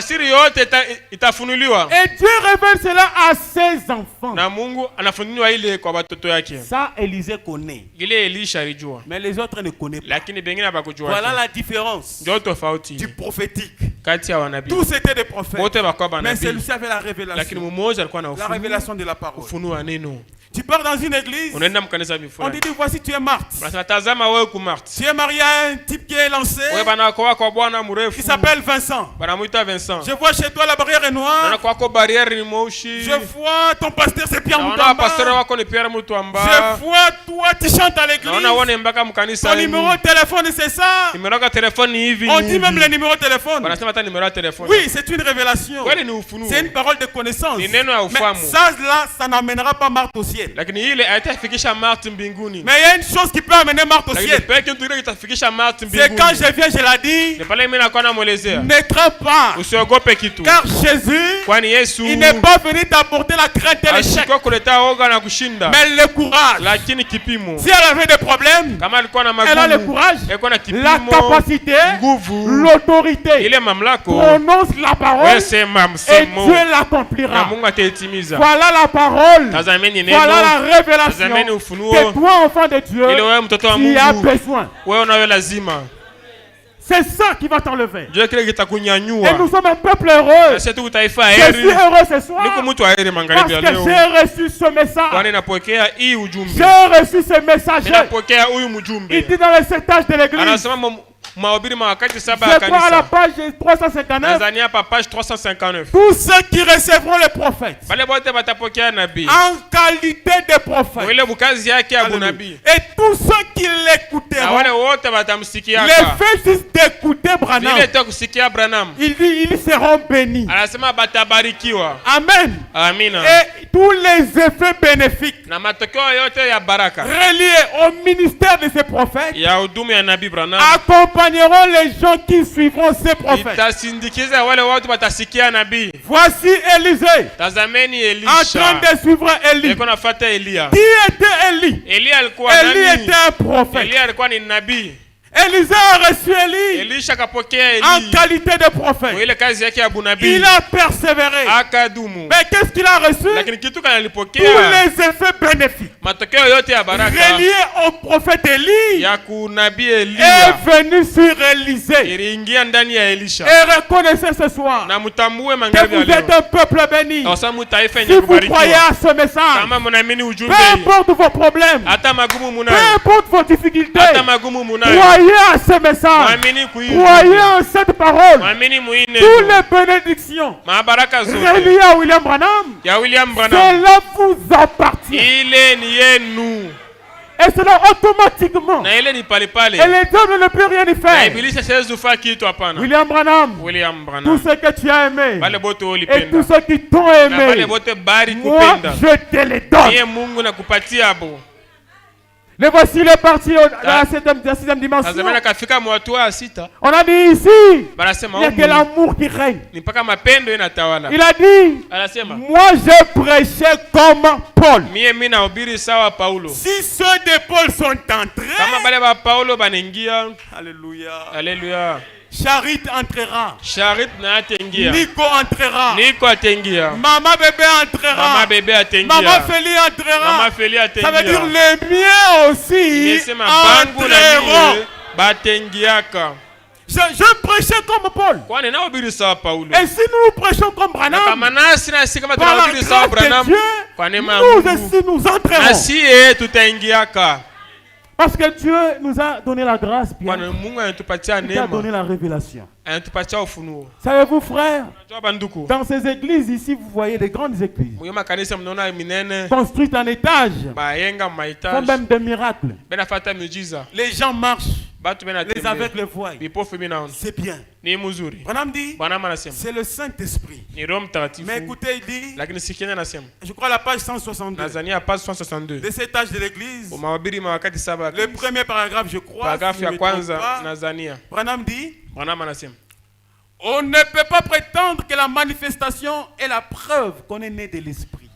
Dieu révèle cela à ses enfants. Ça, Élisée connaît. Mais les autres ne connaissent pas. Voilà la différence du prophétique. Tous étaient des prophètes. Mais celui-ci avait la révélation. La révélation de la parole. Tu pars dans une église, on te dit voici tu es Marthe. Tu es marié à un type qui est lancé, qui s'appelle Vincent. Je vois chez toi la barrière est noire. Je vois ton pasteur c'est Pierre Moutamba. Je vois toi tu chantes à l'église. Ton numéro de téléphone c'est ça. On dit même le numéro de téléphone. Oui, c'est une révélation. C'est une parole de connaissance. Mais ça là, ça n'amènera pas Marthe au ciel. Mais il y a une chose qui peut amener Marthe au ciel. C'est quand je viens, je l'ai dit, ne crains pas. Car Jésus, il n'est pas venu t'apporter la crainte et l'échec, mais le courage. Si elle avait des problèmes, elle a le courage, la capacité, l'autorité, prononce la parole et Dieu l'accomplira. Voilà la parole. Voilà la révélation que toi, enfant de Dieu, tu as besoin. C'est ça qui va t'enlever. Et nous sommes un peuple heureux. Je suis heureux ce soir parce que j'ai reçu ce message. J'ai reçu ce message. Il dit dans le sétage de l'église. Je crois à la page 359. Tous ceux qui recevront les prophètes en qualité de prophètes, et tous ceux qui l'écouteront, les faits juste d'écouter Branham, il dit ils seront bénis. Amen. Et tous les effets bénéfiques reliés au ministère de ces prophètes accompagneront les gens qui suivront ces prophètes. Voici Élisée en train de suivre Élie. Qui était Élie? Élie était un prophète. Élisée a reçu Élie en qualité de prophète. Il a persévéré. Mais qu'est-ce qu'il a reçu? Tous les effets bénéfiques reliés au prophète Élie est venu sur Élisée. Et reconnaissez ce soir que vous êtes un peuple béni. Si vous croyez à ce message, peu importe vos problèmes, peu importe vos difficultés, croyez à ce message, croyez en cette parole. Toutes les bénédictions reliées à William Branham, cela vous appartient. Et cela automatiquement. Et les diables ne peuvent rien y faire. William Branham, tout ce que tu as aimé et tous ceux qui t'ont aimé, moi je te les donne. Mais voici les parties dans la sixième dimension. On a dit ici, il n'y a que l'amour qui règne. Il a dit, moi je prêchais comme Paul. Si ceux de Paul sont entrés, alléluia. Charit entrera. Charit na atengia. Nico entrera. Nico atengia. Maman bébé entrera. Maman bébé atengia. Maman Félie entrera. Maman Félie atengia. Ça veut dire les miens aussi entreront. Batengiaka. Je prêchais comme Paul. Et si nous prêchons comme Branham, par la grâce de Dieu, nous aussi nous entrerons. Parce que Dieu nous a donné la grâce, bien. Il a donné la révélation. Savez-vous, frères, dans ces églises ici, vous voyez des grandes églises construites en étage, font même des miracles. Les gens marchent. Les aveugles voient. C'est bien. Branham dit, c'est le Saint-Esprit. Mais écoutez, il dit, je crois la page 162 de cet âge de l'église, le premier paragraphe, je crois, Branham dit, on ne peut pas prétendre que la manifestation est la preuve qu'on est né de l'Esprit.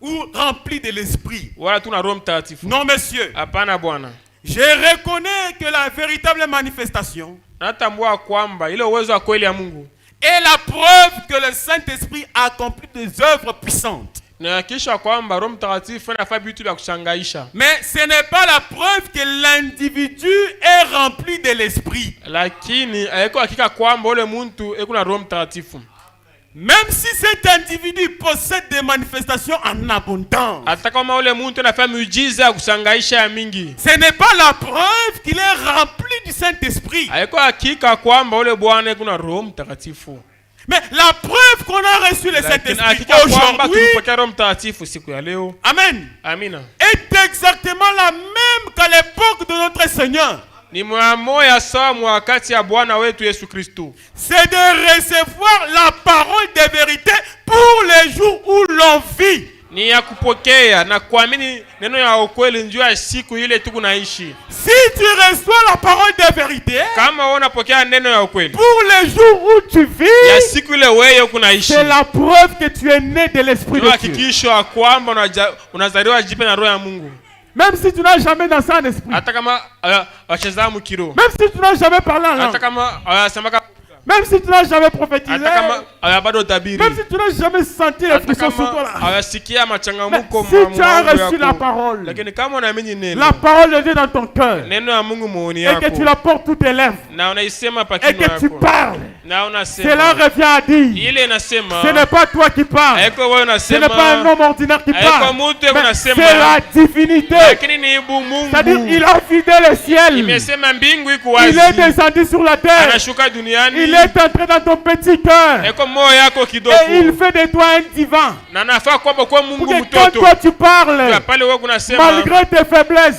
Ou rempli de l'Esprit. Non, monsieur. Je reconnais que la véritable manifestation est la preuve que le Saint-Esprit a accompli des œuvres puissantes. Mais ce n'est pas la preuve que l'individu est rempli de l'Esprit. Même si cet individu possède des manifestations en abondance, ce n'est pas la preuve qu'il est rempli du Saint-Esprit. Mais la preuve qu'on a reçu le Saint-Esprit aujourd'hui, Amen, est exactement la même qu'à l'époque de notre Seigneur. C'est de recevoir la parole de vérité pour les jours où l'on vit. Si tu reçois la parole de vérité pour les jours où tu vis, c'est la preuve que tu es né de l'Esprit de Dieu. Même si tu n'as jamais dansé en esprit, même si tu n'as jamais parlé en langue, même si tu n'as jamais prophétisé, même si tu n'as jamais senti les frissons sur toi, mais si tu as reçu la parole de Dieu dans ton cœur, et que tu la portes toutes tes lèvres, et que tu parles, cela revient à dire, ce n'est pas toi qui parles, ce n'est pas un homme ordinaire qui parle, mais c'est la divinité. C'est-à-dire il a vidé le ciel, il est descendu sur la terre, il est entré dans ton petit cœur, et il fait de toi un divin. Pour que quand toi tu parles, malgré tes faiblesses,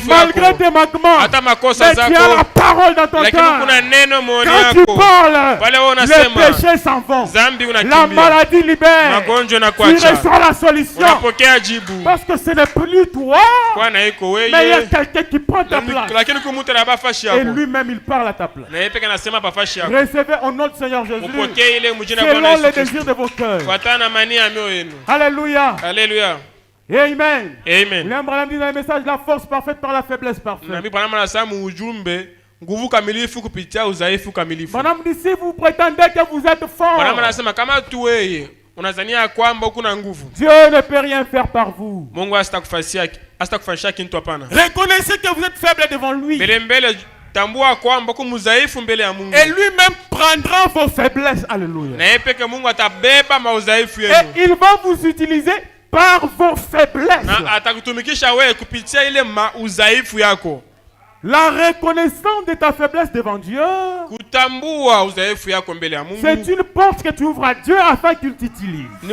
malgré tes manquements, mais tu as la parole dans ton cœur. Quand tu parles, les péchés s'en vont, la maladie libère, tu reçois la solution. Parce que ce n'est plus toi, mais il y a quelqu'un qui prend ta place, et lui-même il parle à ta place. Recevez au nom du Seigneur Jésus, selon les désirs de vos cœurs. Alléluia. Alléluia. Amen. Amen. William Branham dit dans le message, la force parfaite par la faiblesse parfaite. Branham dit, si vous prétendez que vous êtes fort, Dieu ne peut rien faire par vous. Reconnaissez que vous êtes faible devant lui. Et lui-même prendra vos faiblesses. Alléluia. Et il va vous utiliser par vos faiblesses. La reconnaissance de ta faiblesse devant Dieu, c'est une porte que tu ouvres à Dieu afin qu'il t'utilise. Je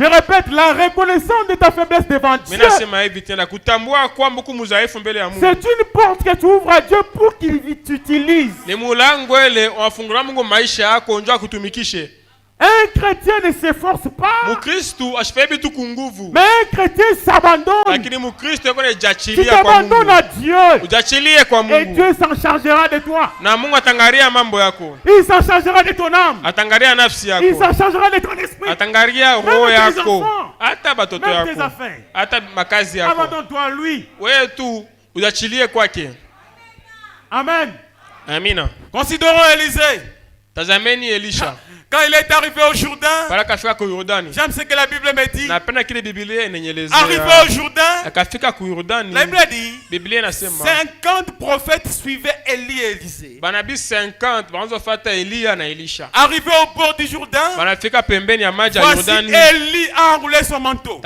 répète, la reconnaissance de ta faiblesse devant Dieu, c'est une porte que tu ouvres à Dieu pour qu'il t'utilise. Un chrétien ne s'efforce pas, mais un chrétien s'abandonne. Tu t'abandonnes à Dieu, et Dieu s'en chargera de toi. Il s'en chargera de ton âme, il s'en chargera de ton esprit, même de tes enfants. même tes affaires. Abandonne-toi à lui. Amen. Amina. Considérons Élisée. Tazameni Elisha. Quand il est arrivé au Jourdain, j'aime ce que la Bible me dit. Arrivé au Jourdain, la Bible dit 50 prophètes suivaient Élie et Élisée. Arrivé au bord du Jourdain, voici Élie a enroulé son manteau.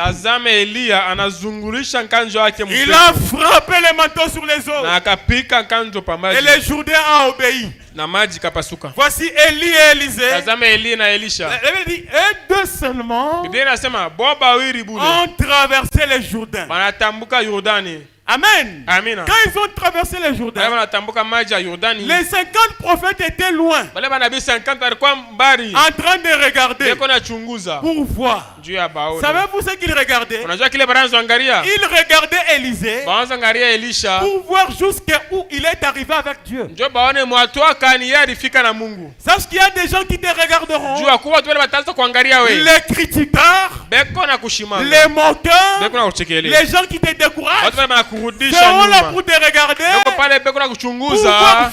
Il a frappé le manteau sur les eaux. Et le Jourdain a obéi. Voici Élie et Élisée. Elle dit, et deux seulement ont traversé le Jourdain. Amen. Amina. Quand ils ont traversé le Jourdain, les 50 prophètes étaient loin, en train de regarder pour voir. Savez-vous ce qu'ils regardaient? Ils regardaient Élisée pour voir jusqu'où il est arrivé avec Dieu. Sache qu'il y a des gens qui te regarderont, les critiqueurs, les moqueurs, les gens qui te découragent seront là pour te regarder, pour voir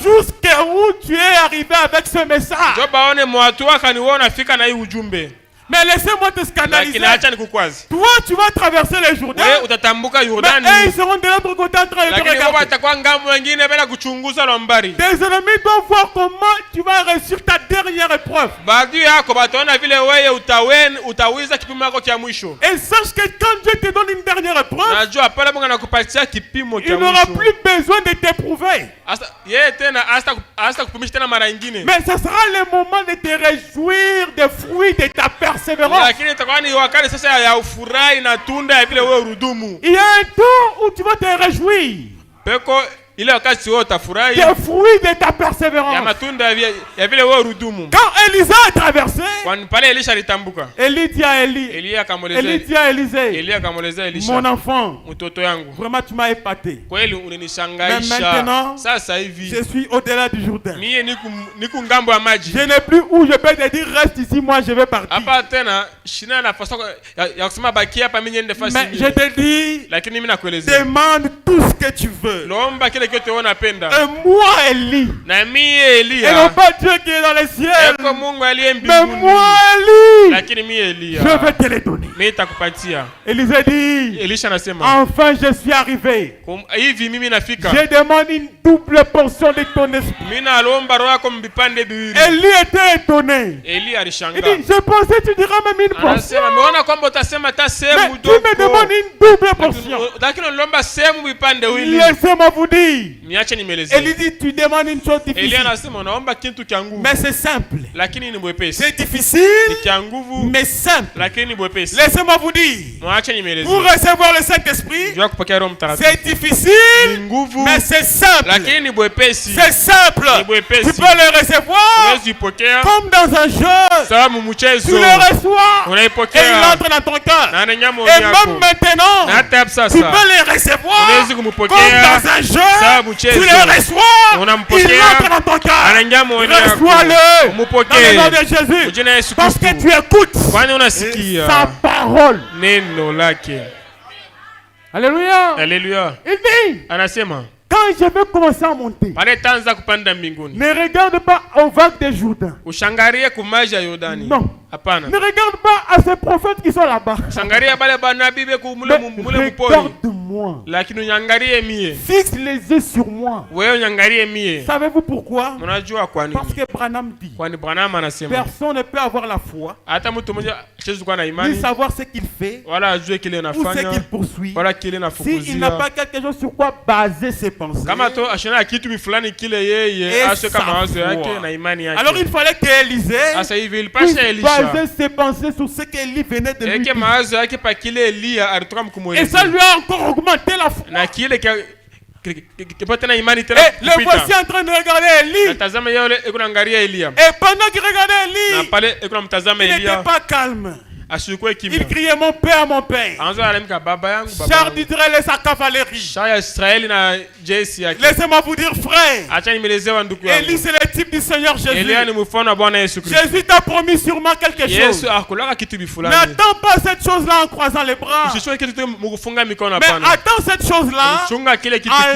jusqu'où tu es arrivé avec ce message. Mais laissez-moi te scandaliser. Toi, tu vas traverser le Jourdain, mais ils seront de l'autre côté en train de te regarder. Tes ennemis doivent voir comment tu vas réussir ta dernière épreuve. Et sache que quand Dieu te donne une dernière épreuve, il n'aura plus besoin de t'éprouver. Mais ce sera le moment de te réjouir des fruits de ta persévérance. Il y a un temps où tu vas te réjouir des fruits de ta persévérance. Quand Élisée a traversé, Élie dit à Élisée, mon enfant, vraiment tu m'as épaté. Mais maintenant, je suis au-delà du Jourdain. Je n'ai plus où je peux te dire reste ici, moi je vais partir. Mais je te dis, demande tout ce que tu veux. Et moi, Élie, et non pas Dieu qui est dans les ciels, mais moi, Élie, je vais te les donner. Élisée dit, enfin je suis arrivé. Je demande une double portion de ton esprit. Élie était étonné. Il dit, je pensais que tu diras même une portion, mais tu me demandes une double portion. Laissez-moi vous dire, Élie dit, tu demandes une chose difficile, mais c'est simple. C'est difficile, mais simple. Laissez-moi vous dire, pour recevoir le Saint-Esprit, c'est difficile, mais c'est simple. C'est simple. Tu peux le recevoir comme dans un jeu. Tu le reçois et il entre dans ton cœur. Et même maintenant, tu peux le recevoir comme dans un jeu. Tu le reçois, il entre dans ton cœur. Reçois-le dans le nom de Jésus, parce que tu écoutes sa parole. Alléluia. Il dit, quand je vais commencer à monter, ne regarde pas aux vagues des Jourdain. Non. Ne regarde pas à ces prophètes qui sont là-bas. Regarde-moi. Fixe les yeux sur moi. Savez-vous pourquoi? Parce que Branham dit, personne ne peut avoir la foi ni savoir ce qu'il fait ou ce qu'il poursuit s'il n'a pas quelque chose sur quoi baser ses pensées et sa foi. Alors il fallait qu'Élisée baser ses pensées sur ce qu'Élie venait de lui dire. Et ça lui a encore augmenté la foi. Et le voici en train de regarder Élie. Et pendant qu'il regardait Élie, il n'était pas calme. Il criait mon père, mon père. Char d'Israël et sa cavalerie. Laissez-moi vous dire, frère. Élie, c'est le type du Seigneur Jésus. Jésus t'a promis sûrement quelque chose. N'attends pas cette chose-là en croisant les bras. Mais attends cette chose-là en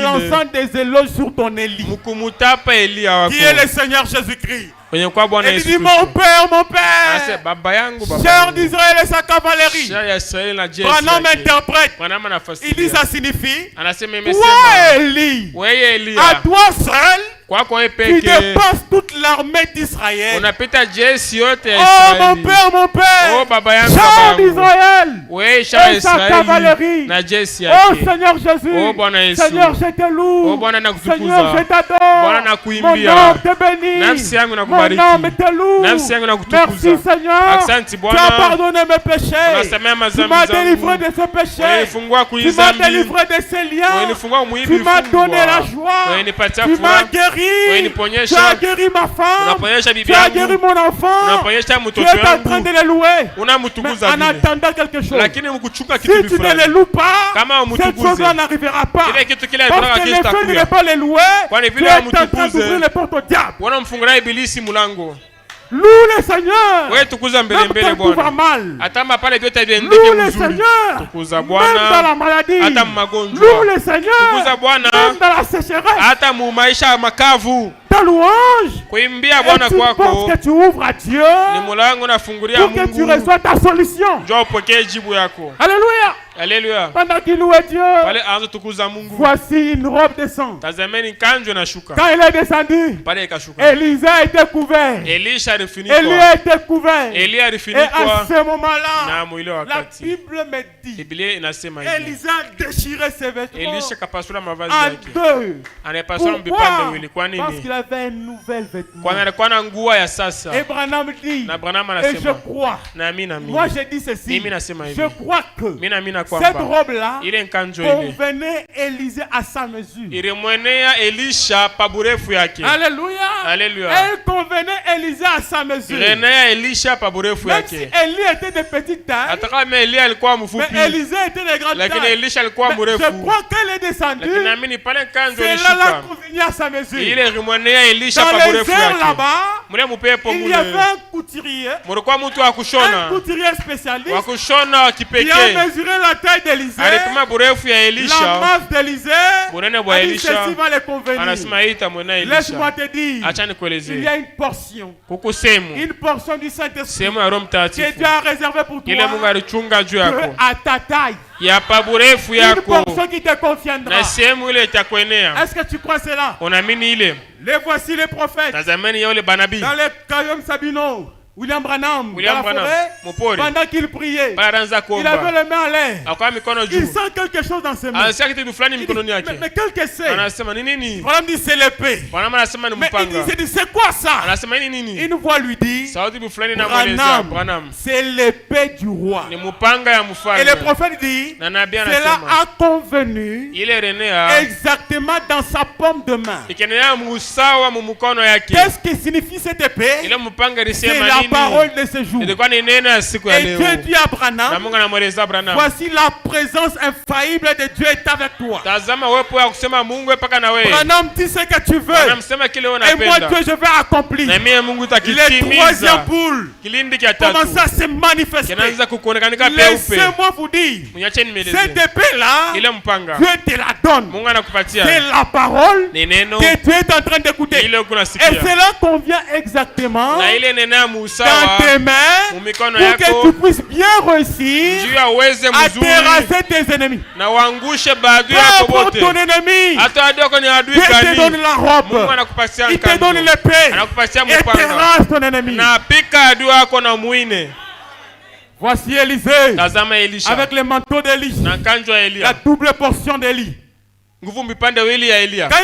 lançant des éloges sur ton Élie, qui est le Seigneur Jésus-Christ. Et il dit mon père, char d'Israël et sa cavalerie. Branham interprète. Il dit ça signifie Élie, à toi seul qui dépasse toute l'armée d'Israël. Oh mon père, char d'Israël et sa cavalerie. Oh Seigneur Jésus, Seigneur je te loue, Seigneur je t'adore, mon âme te bénit, mon âme te loue. Merci Seigneur, tu as pardonné mes péchés, tu m'as délivré de ce péché, tu m'as délivré de ces liens, tu m'as donné la joie, tu m'as guéri, tu as guéri ma femme, tu as guéri mon enfant, tu es en train de les louer. Mais en attendant quelque chose, si tu ne les loues pas, cette chose-là n'arrivera pas. Parce que le fait de ne pas les louer, tu es en train d'ouvrir les portes au diable. Loue le Seigneur. Même quand tout va mal. Loue le Seigneur. Même dans la maladie. Loue le Seigneur. Même dans la sécheresse. Ta louange. Et tu penses que tu ouvres à Dieu pour que tu reçois ta solution. Alléluia. Alléluia. Pendant qu'il louait Dieu, voici une robe descend. Quand il est descendu, Élisée a été couvert. Élie a été couvert. Et à ce moment-là, la Bible me dit, Élisée a déchiré ses vêtements en deux. Pourquoi? Parce qu'il avait un nouvel vêtement. Et Branham dit, et je crois, moi je dis ceci, je crois que cette robe-là convenait Élisée à sa mesure. Alléluia. Elle convenait Élisée à sa mesure. Même si Élie était de petite taille, mais Élisée était de grande taille. Mais je crois qu'elle est descendue. C'est là convenue à sa mesure. Dans les airs là-bas, il y avait un couturier spécialiste qui a mesuré la taille d'Élisée, la masse d'Élisée, et dit ceci va les convenir. Laisse-moi te dire, il y a une portion du Saint-Esprit que Dieu a réservé pour toi, à ta taille. Une portion qui te conviendra. Est-ce que tu crois cela? Les voici les prophètes dans les Kayom Sabino. William Branham, dans la forêt, pendant qu'il priait, il avait les mains en l'air. Il sent quelque chose dans ses mains. Mais quel que c'est? Branham dit c'est l'épée. Mais il dit c'est quoi ça? Une voix lui dit, Branham, c'est l'épée du roi. Et le prophète dit, cela a convenu exactement dans sa paume de main. Qu'est-ce que signifie cette épée? C'est la parole de ce jour. Et Dieu dit à Branham, voici la présence infaillible de Dieu est avec toi. Branham dit ce que tu veux. Et moi Dieu je vais accomplir. Le troisième boule commence à se manifester. Laissez-moi vous dire, cette épée là, Dieu te la donne. C'est la parole que tu es en train d'écouter. Et cela convient exactement dans tes mains pour que tu puisses bien réussir à terrasser tes ennemis. Peu importe ton ennemi, Dieu te donne la robe, il te donne l'épée et terrasse ton ennemi. Voici Élisée avec le manteau d'Élie, la double portion d'Élie. Quand il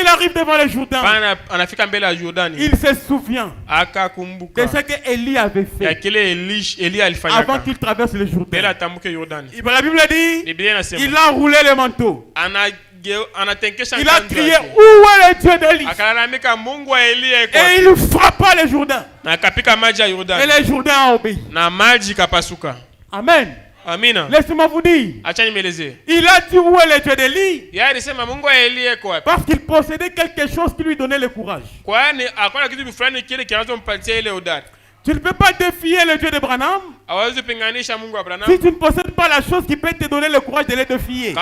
arrive devant le Jourdain, il se souvient de ce que Élie avait fait avant qu'il traverse le Jourdain. La Bible dit, il a roulé le manteau. Il a crié, où est le Dieu d'Élie? Et il frappa le Jourdain. Et le Jourdain a obéi. Amen. Amina. Laissez-moi vous dire. Il a dit où est le Dieu d'Élie? Parce qu'il possédait quelque chose qui lui donnait le courage. Tu ne peux pas défier le Dieu de Branham si tu ne possèdes pas la chose qui peut te donner le courage de les défier.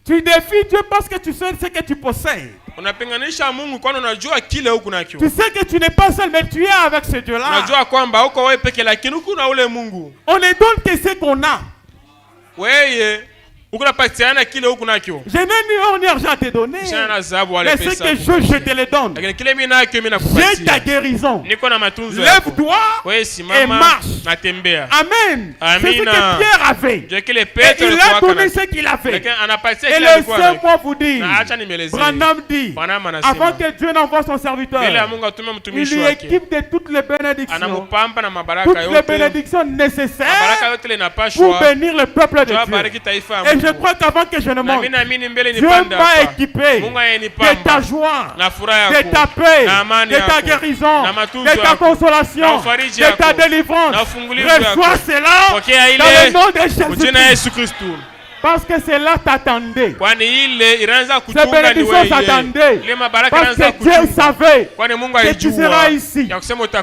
Tu défies Dieu parce que tu sais ce que tu possèdes. Tu sais que tu n'es pas seul, mais tu es avec ce Dieu-là. On ne donne que ce qu'on a. Je n'ai ni argent à te donner, mais ce que je te le donne. J'ai ta guérison. Lève-toi et marche. Amen. C'est ce que Pierre avait. Et il a donné ce qu'il avait. Et laissez-moi vous dire, Branham dit, avant que Dieu n'envoie son serviteur, il lui équipe de toutes les bénédictions, toutes les bénédictions nécessaires pour bénir le peuple de Dieu. Et je crois qu'avant que je ne monte, Dieu m'a équipé de ta joie, de ta paix, de ta guérison, de ta consolation, de ta délivrance. Reçois cela dans le nom de Jésus-Christ. Parce que cela t'attendait. Ces bénédictions s'attendaient. Parce que Dieu savait que tu seras ici,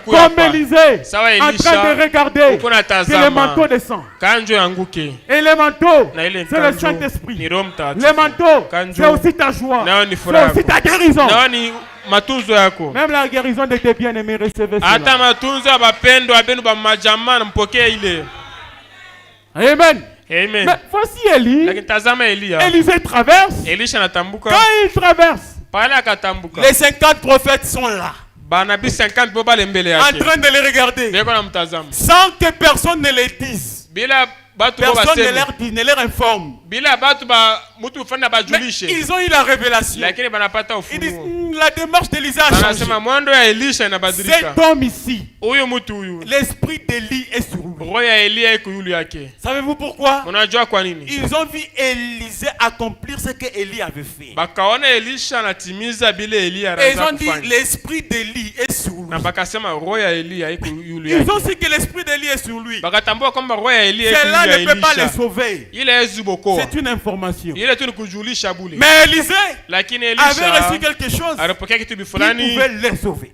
comme Élisée, en train de regarder que le manteau descend. Et le manteau, c'est le Saint-Esprit. Le manteau, c'est aussi ta joie. C'est aussi ta guérison. Même la guérison de tes bien-aimés, recevez cela. Amen. Amen. Mais voici Élie. Élisée traverse. Quand il traverse, les 50 prophètes sont là, en train de les regarder, sans que personne ne les dise. Personne ne leur informe. Mais ils ont eu la révélation. Ils disent, la démarche d'Élisée a changé. Cet homme ici, l'esprit d'Élie est sur lui. Savez-vous pourquoi? Ils ont vu Élisée accomplir ce que Élie avait fait. Et ils ont dit, l'esprit d'Élie est sur lui. Ils ont su que l'esprit d'Élie est sur lui. Cela ne peut pas les sauver. C'est une information. Mais Élisée avait reçu quelque chose qui pouvait les sauver.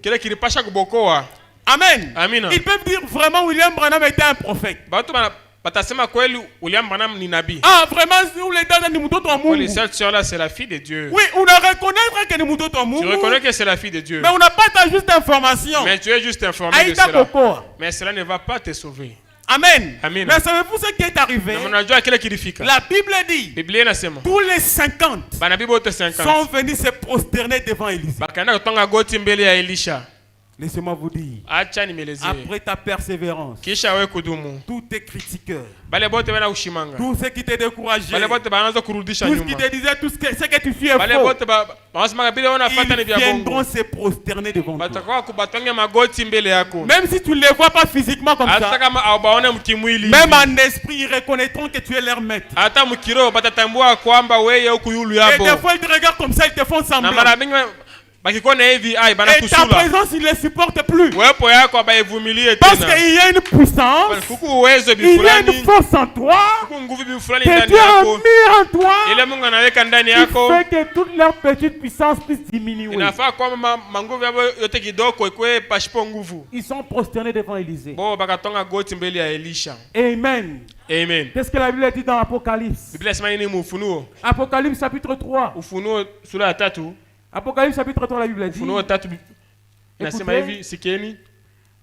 Amen. Ils peuvent dire vraiment William Branham était un prophète. Ah, vraiment, cette soeur-là, c'est la fille de Dieu. Oui, on a reconnaître que nous tu reconnais que c'est la fille de Dieu. Mais on n'a pas juste information. Mais tu es juste informé de cela. Mais cela ne va pas te sauver. Amen. Mais savez-vous ce qui est arrivé? La Bible dit, tous les 50 sont venus se prosterner devant Élisée. Laissez-moi vous dire, après ta persévérance, tous tes critiqueurs, tous ceux qui te décourageaient, tous ceux qui te disaient tout ce que tu fais est faux, ils viendront se prosterner devant toi. Même si tu ne les vois pas physiquement comme ça, même en esprit, ils reconnaîtront que tu es leur maître. Et des fois, ils te regardent comme ça, ils te font semblant. Et ta présence, il ne les supporte plus. Parce qu'il y a une puissance, il y a une force en toi, que Dieu a mis en toi, qui fait que toute leur petite puissance puisse diminuer. Ils sont prosternés devant Élisée. Amen. Amen. Qu'est-ce que la Bible dit dans Apocalypse? Apocalypse chapitre 3. Apocalypse chapitre 3, la Bible dit. Écoutez,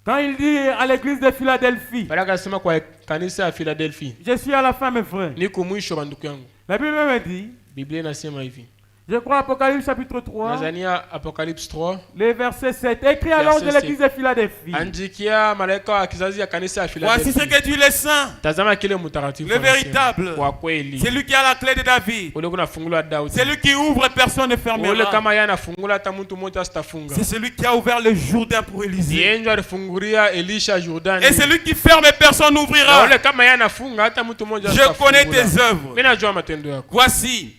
quand il dit à l'église de Philadelphie, je suis à la fin, mes frères. La Bible me dit, je crois Apocalypse chapitre 3, le verset 7, écrit à l'ange de l'église de Philadelphie. Voici ce que dit le saint, le véritable. C'est lui qui a la clé de David. C'est lui qui ouvre, personne ne fermera. C'est celui qui a ouvert le Jourdain pour Élisée. Et celui qui ferme, personne n'ouvrira. Je connais tes œuvres. Voici,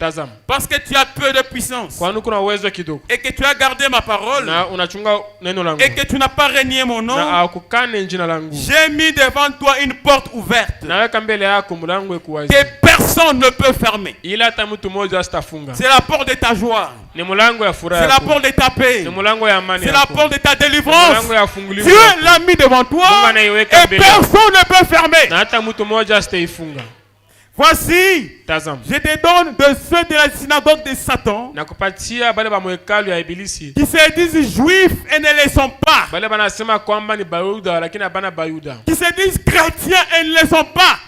parce que tu as peu de puissance et que tu as gardé ma parole et que tu n'as pas renié mon nom, j'ai mis devant toi une porte ouverte que personne ne peut fermer. C'est la porte de ta joie. C'est la porte de ta paix. C'est la porte de ta délivrance. Dieu l'a mis devant toi et personne ne peut fermer. Voici, je te donne de ceux de la synagogue de Satan qui se disent juifs et ne le sont pas, qui se disent chrétiens et ne le sont pas,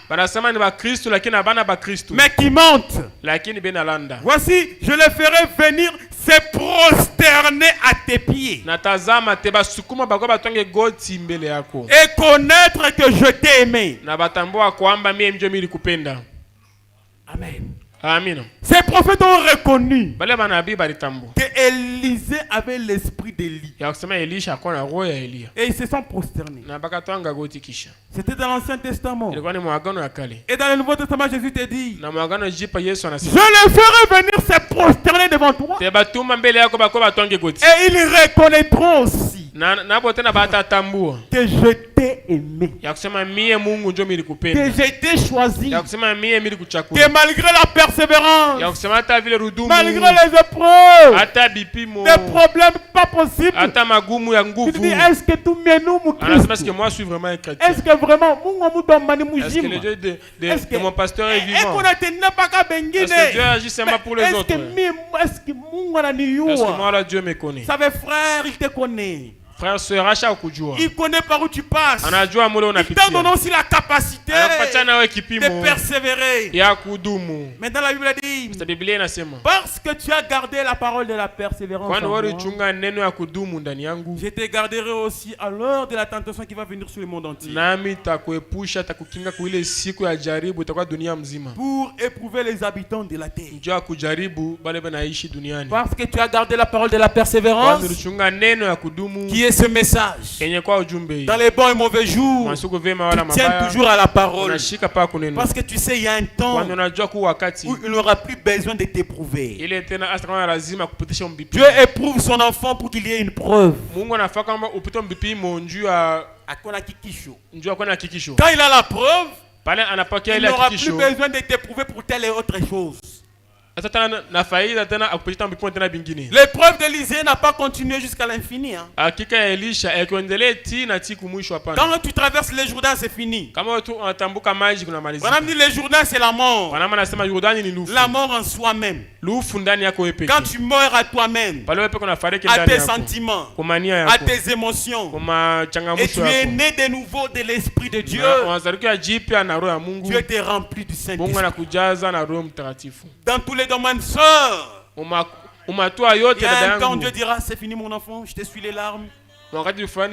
mais qui mentent. Voici, je les ferai venir se prosterner à tes pieds et connaître que je t'ai aimé. Amen. Amen. Ces prophètes ont reconnu que Élisée avait l'esprit d'Élie. Et ils se sont prosternés. C'était dans l'Ancien Testament. Et dans le Nouveau Testament, Jésus te dit, je les ferai venir se prosterner devant toi. Et ils reconnaîtront aussi que je t'ai aimé, que je t'ai choisi, que malgré la persévérance, malgré les épreuves, des problèmes pas possibles, tu te dis, est-ce que tout parce que moi je suis vraiment un chrétien. Est-ce que vraiment est-ce que le Dieu de mon pasteur est vivant? Est-ce que Dieu agit seulement pour les autres? Est-ce que moi là Dieu me connaît? Ça fait frère, il te connaît. Frère, il connaît par où tu passes. Il t'a donné aussi la capacité de persévérer. Mais dans la Bible dit, parce que tu as gardé la parole de la persévérance en moi, je te garderai aussi à l'heure de la tentation qui va venir sur le monde entier, pour éprouver les habitants de la terre. Parce que tu as gardé la parole de la persévérance, qui est ce message. Dans les bons et mauvais jours, tu tiens toujours à la parole. Parce que tu sais, il y a un temps où il n'aura plus besoin de t'éprouver. Dieu éprouve son enfant pour qu'il y ait une preuve. Quand il a la preuve, il n'aura plus besoin de t'éprouver pour telle et autre chose. L'épreuve d'Élisée n'a pas continué jusqu'à l'infini. Quand tu traverses les Jourdains, c'est fini. Les Jourdains, c'est la mort. La mort en soi-même. Quand tu meurs à toi-même, à tes sentiments, à tes émotions, et tu es né de nouveau de l'Esprit de Dieu, Dieu t'est rempli du Saint-Esprit. Dans tous les domaines, sœur, il y a un temps Dieu dira, c'est fini mon enfant, je t'essuie les larmes. Reçois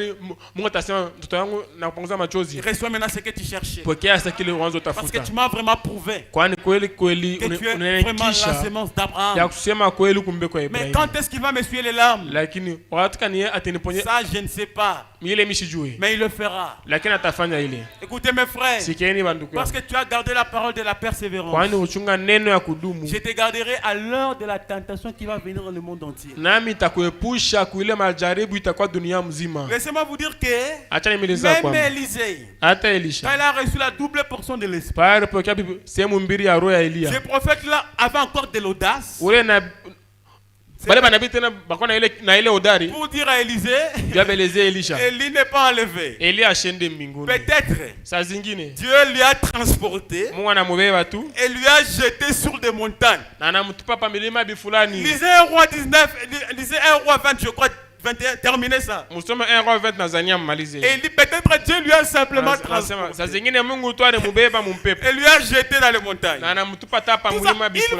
maintenant ce que tu cherchais. Parce que tu m'as vraiment prouvé que tu es vraiment la sémence d'Abraham. Mais quand est-ce qu'il va m'essuyer les larmes? Ça, je ne sais pas. Mais il le fera. Écoutez mes frères, parce que tu as gardé la parole de la persévérance, je te garderai à l'heure de la tentation qui va venir dans le monde entier. Laissez-moi vous dire que même Élisée, quand il a reçu la double portion de l'esprit, ce prophète-là avait encore de l'audace pour dire à Élisée, Élie n'est pas enlevé. Peut-être Dieu lui a transporté et lui a jeté sur des montagnes. Lisez 1 roi 19, lisez 1 roi 20, je crois. 21, terminez ça. Et peut-être Dieu lui a simplement transporté et lui a jeté dans les montagnes. Il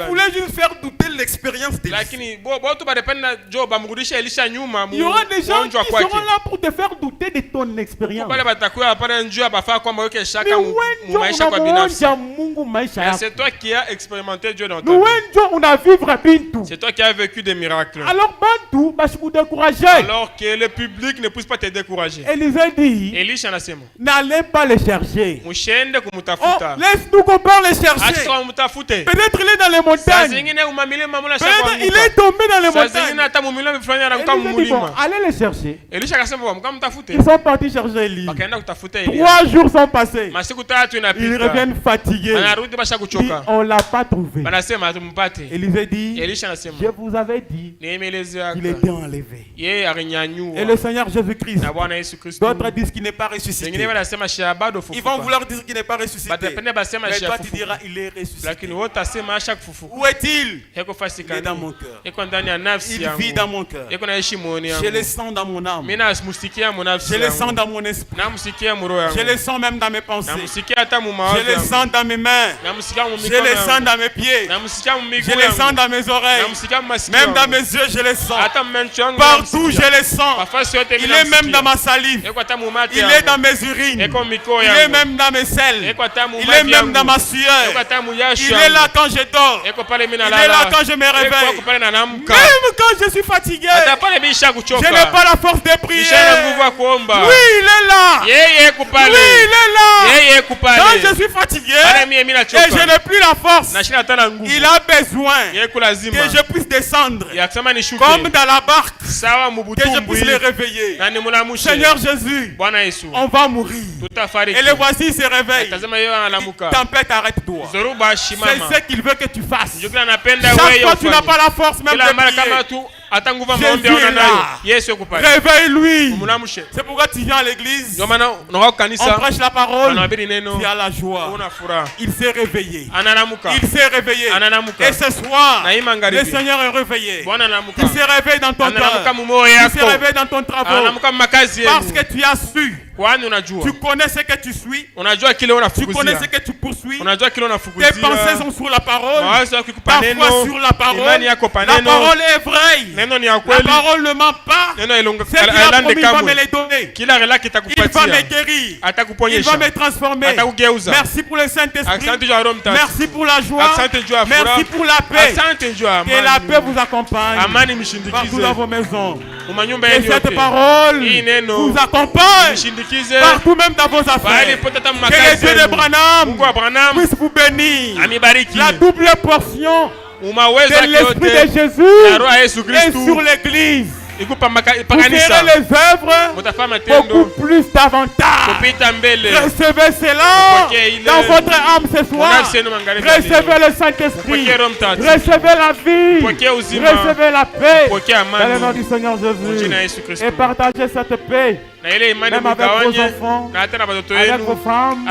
voulait juste faire douter l'expérience d'Élie. Il y aura des gens qui seront là pour te faire douter de ton expérience. C'est toi qui as expérimenté Dieu dans ta vie. C'est toi qui as vécu des miracles. Alors, Bantu, je vous décourager. Alors que le public ne puisse pas te décourager. Élisée dit, n'allez pas les chercher. Oh, laisse-nous qu'on part les chercher. Peut-être il est dans les montagnes. Peut-être il est tombé dans les montagnes. Élisée dit, bon, allez les chercher. Ils sont partis chercher Élie. 3 jours sont passés. Ils reviennent fatigués. On ne l'a pas trouvé. Élisée dit, je vous avais dit qu'il était enlevé. Et le Seigneur Jésus-Christ, d'autres disent qu'il n'est pas ressuscité. Ils vont vouloir dire qu'il n'est pas ressuscité. Mais toi tu diras il est ressuscité. Où est-il? Il est dans mon cœur. Il vit dans mon cœur. Je le sens dans mon âme. Je le sens dans mon esprit. Je le sens même dans mes pensées. Je le sens dans mes mains. Je le sens dans mes pieds. Je le sens dans mes oreilles. Même dans mes yeux, je le sens. Partout, je le sens. Il est même dans ma salive. Il est dans mes urines. Il est même dans mes selles. Il est même dans ma sueur. Il est là quand je dors. Il est là quand je me réveille. Même quand je suis fatigué, je n'ai pas la force de prier. Oui, il est là. Oui, il est là. Quand je suis fatigué et je n'ai plus la force, il a besoin que je puisse descendre comme dans la barque, que je puisse les réveiller. Seigneur Jésus, on va mourir. Et le voici se réveille. Tempête, arrête-toi. C'est ce qu'il veut que tu fasses. Chaque fois tu n'as pas la force même de prier. Jésus est là. Réveille-lui. C'est pourquoi tu viens à l'église. On prêche la parole. Tu as la joie. Il s'est réveillé. Il s'est réveillé. Et ce soir, le Seigneur est réveillé. Il s'est réveillé dans ton cœur. Il s'est réveillé dans ton travail. Parce que tu as su. Tu connais ce que tu suis. Tu connais ce que tu poursuis. Tes pensées sont sur la parole. Parfois sur la parole. La parole est vraie. La parole ne ment pas. C'est qu'il a promis, il va me les donner. Il va me guérir. Il va me transformer. Merci pour le Saint-Esprit. Merci pour la joie. Merci pour la paix. Que la paix vous accompagne partout dans vos maisons. Que cette parole vous accompagne partout même dans vos affaires. Que les Dieu de Branham puisse vous bénir. La double portion de l'Esprit de Jésus est sur l'Église. Vous verrez les œuvres beaucoup plus davantage. Recevez cela dans votre âme ce soir. Recevez le Saint-Esprit. Recevez la vie. Recevez la paix. Dans le nom du Seigneur Jésus. Et partagez cette paix. Même avec vos enfants, avec vos femmes,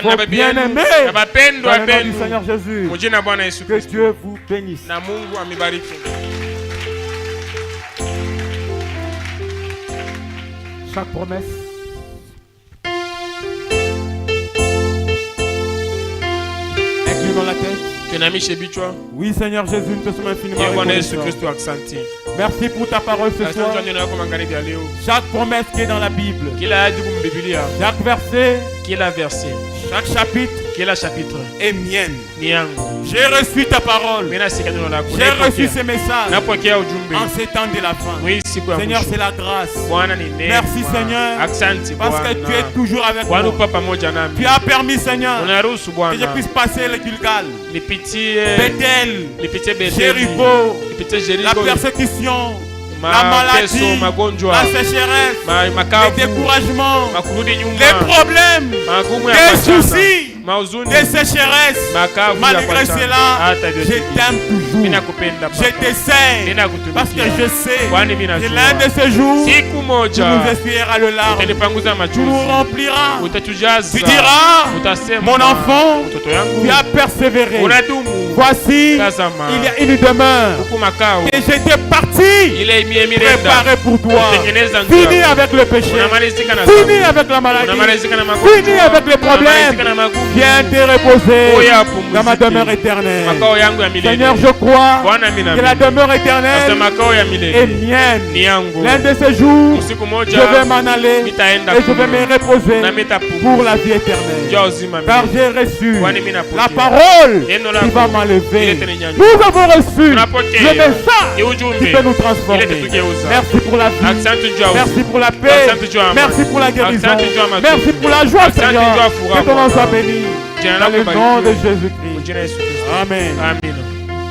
vos bien-aimés. Dans le nom du Seigneur Jésus. Que Dieu vous bénisse. Chaque promesse inclinons la tête. Oui, Seigneur Jésus, nous te sommes infiniment reconnaissants. Merci pour ta parole ce soir. Chaque promesse qui est dans la Bible, chaque verset, chaque chapitre est mienne. J'ai reçu ta parole. J'ai reçu ce message en ces temps de la fin. Seigneur, c'est la grâce. Merci Seigneur, parce que tu es toujours avec moi. Tu as permis Seigneur que je puisse passer le Gilgal, Bethel, Jéricho, la persécution, la maladie, la sécheresse, le découragement, les problèmes, les soucis, des sécheresses. Malgré cela, je t'aime toujours. Je te sers parce que je sais que l'un de ces jours, tu nous essuieras le larme. Tu nous rempliras. Tu diras, mon enfant, tu as persévéré. Voici, il y a une demeure. Et j'étais parti préparé pour toi. Fini avec le péché. Fini avec la maladie. Fini avec les problèmes. Viens te reposer dans ma demeure éternelle. Seigneur, je crois que la demeure éternelle est mienne. L'un de ces jours, je vais m'en aller et je vais me reposer pour la vie éternelle. Car j'ai reçu la parole qui va m'en mains levées. Nous avons reçu le message qui peut nous transformer. Merci pour la vie. Merci pour la paix. Merci pour la guérison. Merci pour la joie, Seigneur. Que ton nom soit béni. Dans le nom de Jésus-Christ. Amen.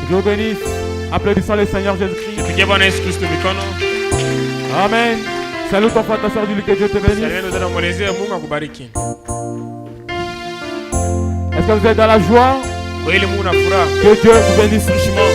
Dieu vous bénisse. Applaudissons le Seigneur Jésus-Christ. Amen. Salut ton frère, ta soeur, dis-lui que Dieu te bénisse. Est-ce que vous êtes dans la joie? Que Dieu vous bénisse richement.